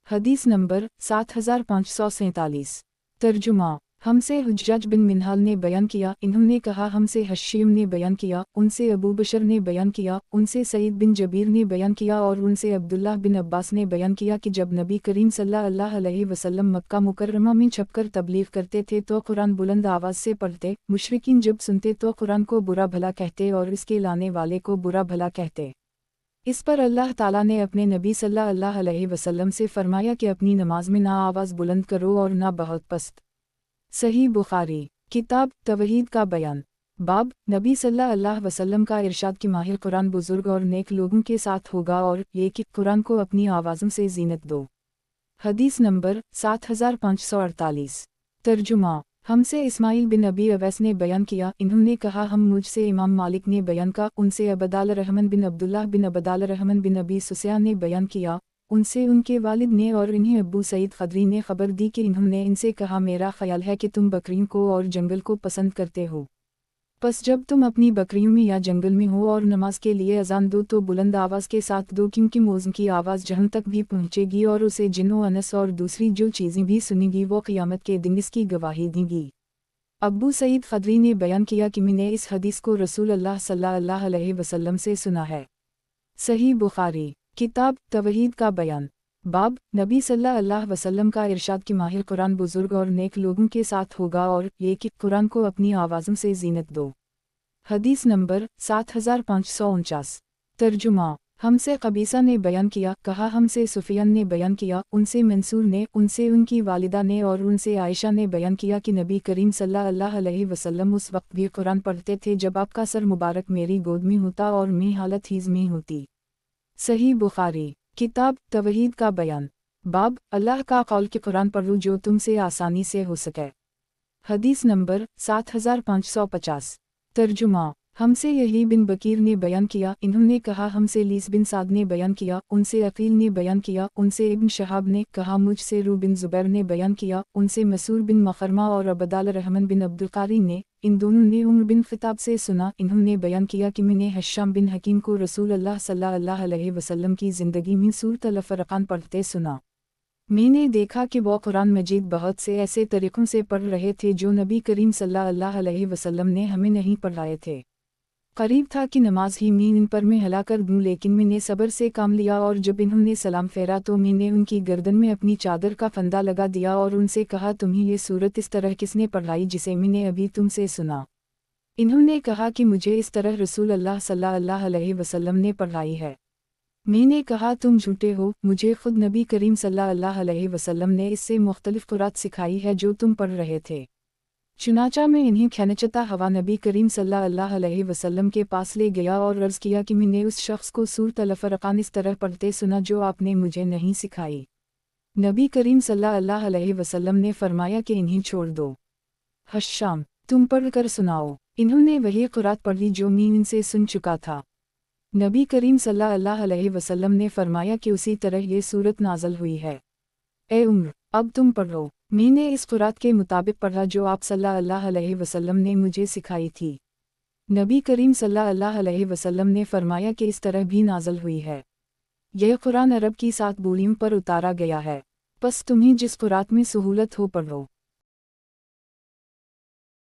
[SPEAKER 1] हदीस नंबर 7547। तर्जुमा हमसे हुज्जाज बिन मिनहाल ने बयान किया, इन्होंने कहा हमसे हशीम ने बयान किया, उनसे अबू बशर ने बयान किया, उनसे सईद बिन जबीर ने बयान किया और उनसे अब्दुल्लाह बिन अब्बास ने बयान किया कि जब नबी करीम सल्लल्लाहु अलैहि वसल्लम मक्का मुकर्रमा में छपकर तबलीग करते थे तो कुरान बुलंद आवाज़ से पढ़ते, मुशरिकीन जब सुनते तो कुरान को बुरा भला कहते और इसके लाने वाले को बुरा भला कहते। इस पर अल्लाह ताला ने अपने नबी सल्लल्लाहु अलैहि वसल्लम से फरमाया कि अपनी नमाज में ना आवाज़ बुलंद करो और ना बहुत पस्त। सही बुखारी किताब तवहीद का बयान। बाब नबी सल्लल्लाहु अलैहि वसल्लम का इरशाद कि माहिर कुरान बुजुर्ग और नेक लोगों के साथ होगा और ये कि कुरान को अपनी आवाज़ों से जीनत दो। हदीस नंबर 7548। तर्जुमा हमसे इस्माइल बिन अबी अवैस ने बयान किया, इन्होंने कहा हम मुझसे इमाम मालिक ने बयान का, उनसे अबदाल रहमान बिन अब्दुल्लाह बिन अबदाल रहमान बिन अबी सुफयान ने बयान किया, उनसे उनके वालिद ने और इन्हें अब्बू सईद खदरी ने खबर दी कि इन्होंने इनसे कहा मेरा ख्याल है कि तुम बकरियों को और जंगल को पसंद करते हो, बस जब तुम अपनी बकरियों में या जंगल में हो और नमाज के लिए अजान दो तो बुलंद आवाज़ के साथ दो क्योंकि मौज़न की आवाज़ जहन तक भी पहुँचेगी और उसे जिन्नो अनस और दूसरी जो चीज़ें भी सुनेगी वो क़यामत के दिन इसकी गवाही देंगी। अब्बू सईद खदरी ने बयान किया कि मैंने इस हदीस को रसूल अल्लाह सल्लल्लाहु अलैहि वसल्लम से सुना है। सही बुखारी किताब तवहीद का बयान। बाब नबी सल्लल्लाहु अलैहि वसल्लम का इरशाद कि माहिर कुरान बुजुर्ग और नेक लोगों के साथ होगा और ये कि कुरान को अपनी आवाज़ों से जीनत दो। हदीस नंबर 7549। तर्जुमा हमसे कबीसा ने बयान किया, कहा हमसे सुफियान ने बयान किया, उनसे मंसूर ने, उनसे उनकी वालिदा ने और उनसे आयशा ने बयान किया कि नबी करीम सल्लल्लाहु अलैहि वसल्लम उस वक्त भी कुरान पढ़ते थे जब आपका सर मुबारक मेरी गोद में होता और मैं हालत हीज़ में होती। सही बुखारी किताब तवहीद का बयान। बाब अल्लाह का कौल कि कुरान पढ़ो जो तुमसे आसानी से हो सके। हदीस नंबर 7550। तर्जुमा हमसे यही बिन बकीर ने बयान किया, इन्होंने कहा हमसे लीस बिन साद ने बयान किया, उनसे अकील ने बयान किया, उनसे इब्न शहाब ने कहा मुझसे रू बिन ज़ुबैर ने बयान किया, उनसे मसूर बिन मखरमा और अबदाल रहमान बिन अब्दुलकारी ने, इन दोनों ने उम्र बिन खिताब से सुना, इन्होंने बयान किया कि मैंने हश्शाम बिन हकीम को रसूल अल्लाह सल्लल्लाहु अलैहि वसल्लम की ज़िंदगी में सूरत अल-फरक़ान पढ़ते सुना। मैंने देखा कि वो कुरान मजीद बहुत से ऐसे तरीक़ों से पढ़ रहे थे जो नबी करीम सल्लल्लाहु अलैहि वसल्लम ने हमें नहीं पढ़ाए थे। करीब था कि नमाज ही में इन पर मैं हिला कर दूँ, लेकिन मैंने सब्र से काम लिया और जब इन्होंने सलाम फेरा तो मैंने उनकी गर्दन में अपनी चादर का फंदा लगा दिया और उनसे कहा तुम्हें ये सूरत इस तरह किसने पढ़ाई जिसे मैंने अभी तुमसे सुना। इन्होंने कहा कि मुझे इस तरह रसूल अल्लाह सल्लल्लाहु अलैहि वसल्लम ने पढ़ाई है। मैंने कहा तुम झूठे हो, मुझे खुद नबी करीम सल्लल्लाहु अलैहि वसल्लम ने इससे मुख्तलिफ कुरात सिखाई है जो तुम पढ़ रहे थे। चुनाचा में इन्हें खैनचता हवा नबी करीम सल्लल्लाहु अलैहि वसल्लम के पास ले गया और अर्ज़ किया कि मैंने उस शख्स को सूरत अल-फरक़ान इस तरह पढ़ते सुना जो आपने मुझे नहीं सिखाई। नबी करीम सल्लल्लाहु अलैहि वसल्लम ने फरमाया कि इन्हें छोड़ दो। हश्शाम तुम पढ़ कर सुनाओ। इन्होंने वही कुरात पढ़ी जो मैं इनसे सुन चुका था। नबी करीम सल्लल्लाहु अलैहि वसल्लम ने फरमाया कि उसी तरह ये सूरत नाज़िल हुई है। ए उम्र अब तुम पढ़ो। मैंने इस कुरात के मुताबिक पढ़ा जो आप सल्लल्लाहु अलैहि वसल्लम ने मुझे सिखाई थी। नबी करीम सल्लल्लाहु अलैहि वसल्लम ने फरमाया कि इस तरह भी नाज़िल हुई है। यह कुरान अरब की 7 बोलियों पर उतारा गया है, बस तुम्हें जिस कुरात में सहूलत हो पढ़ो।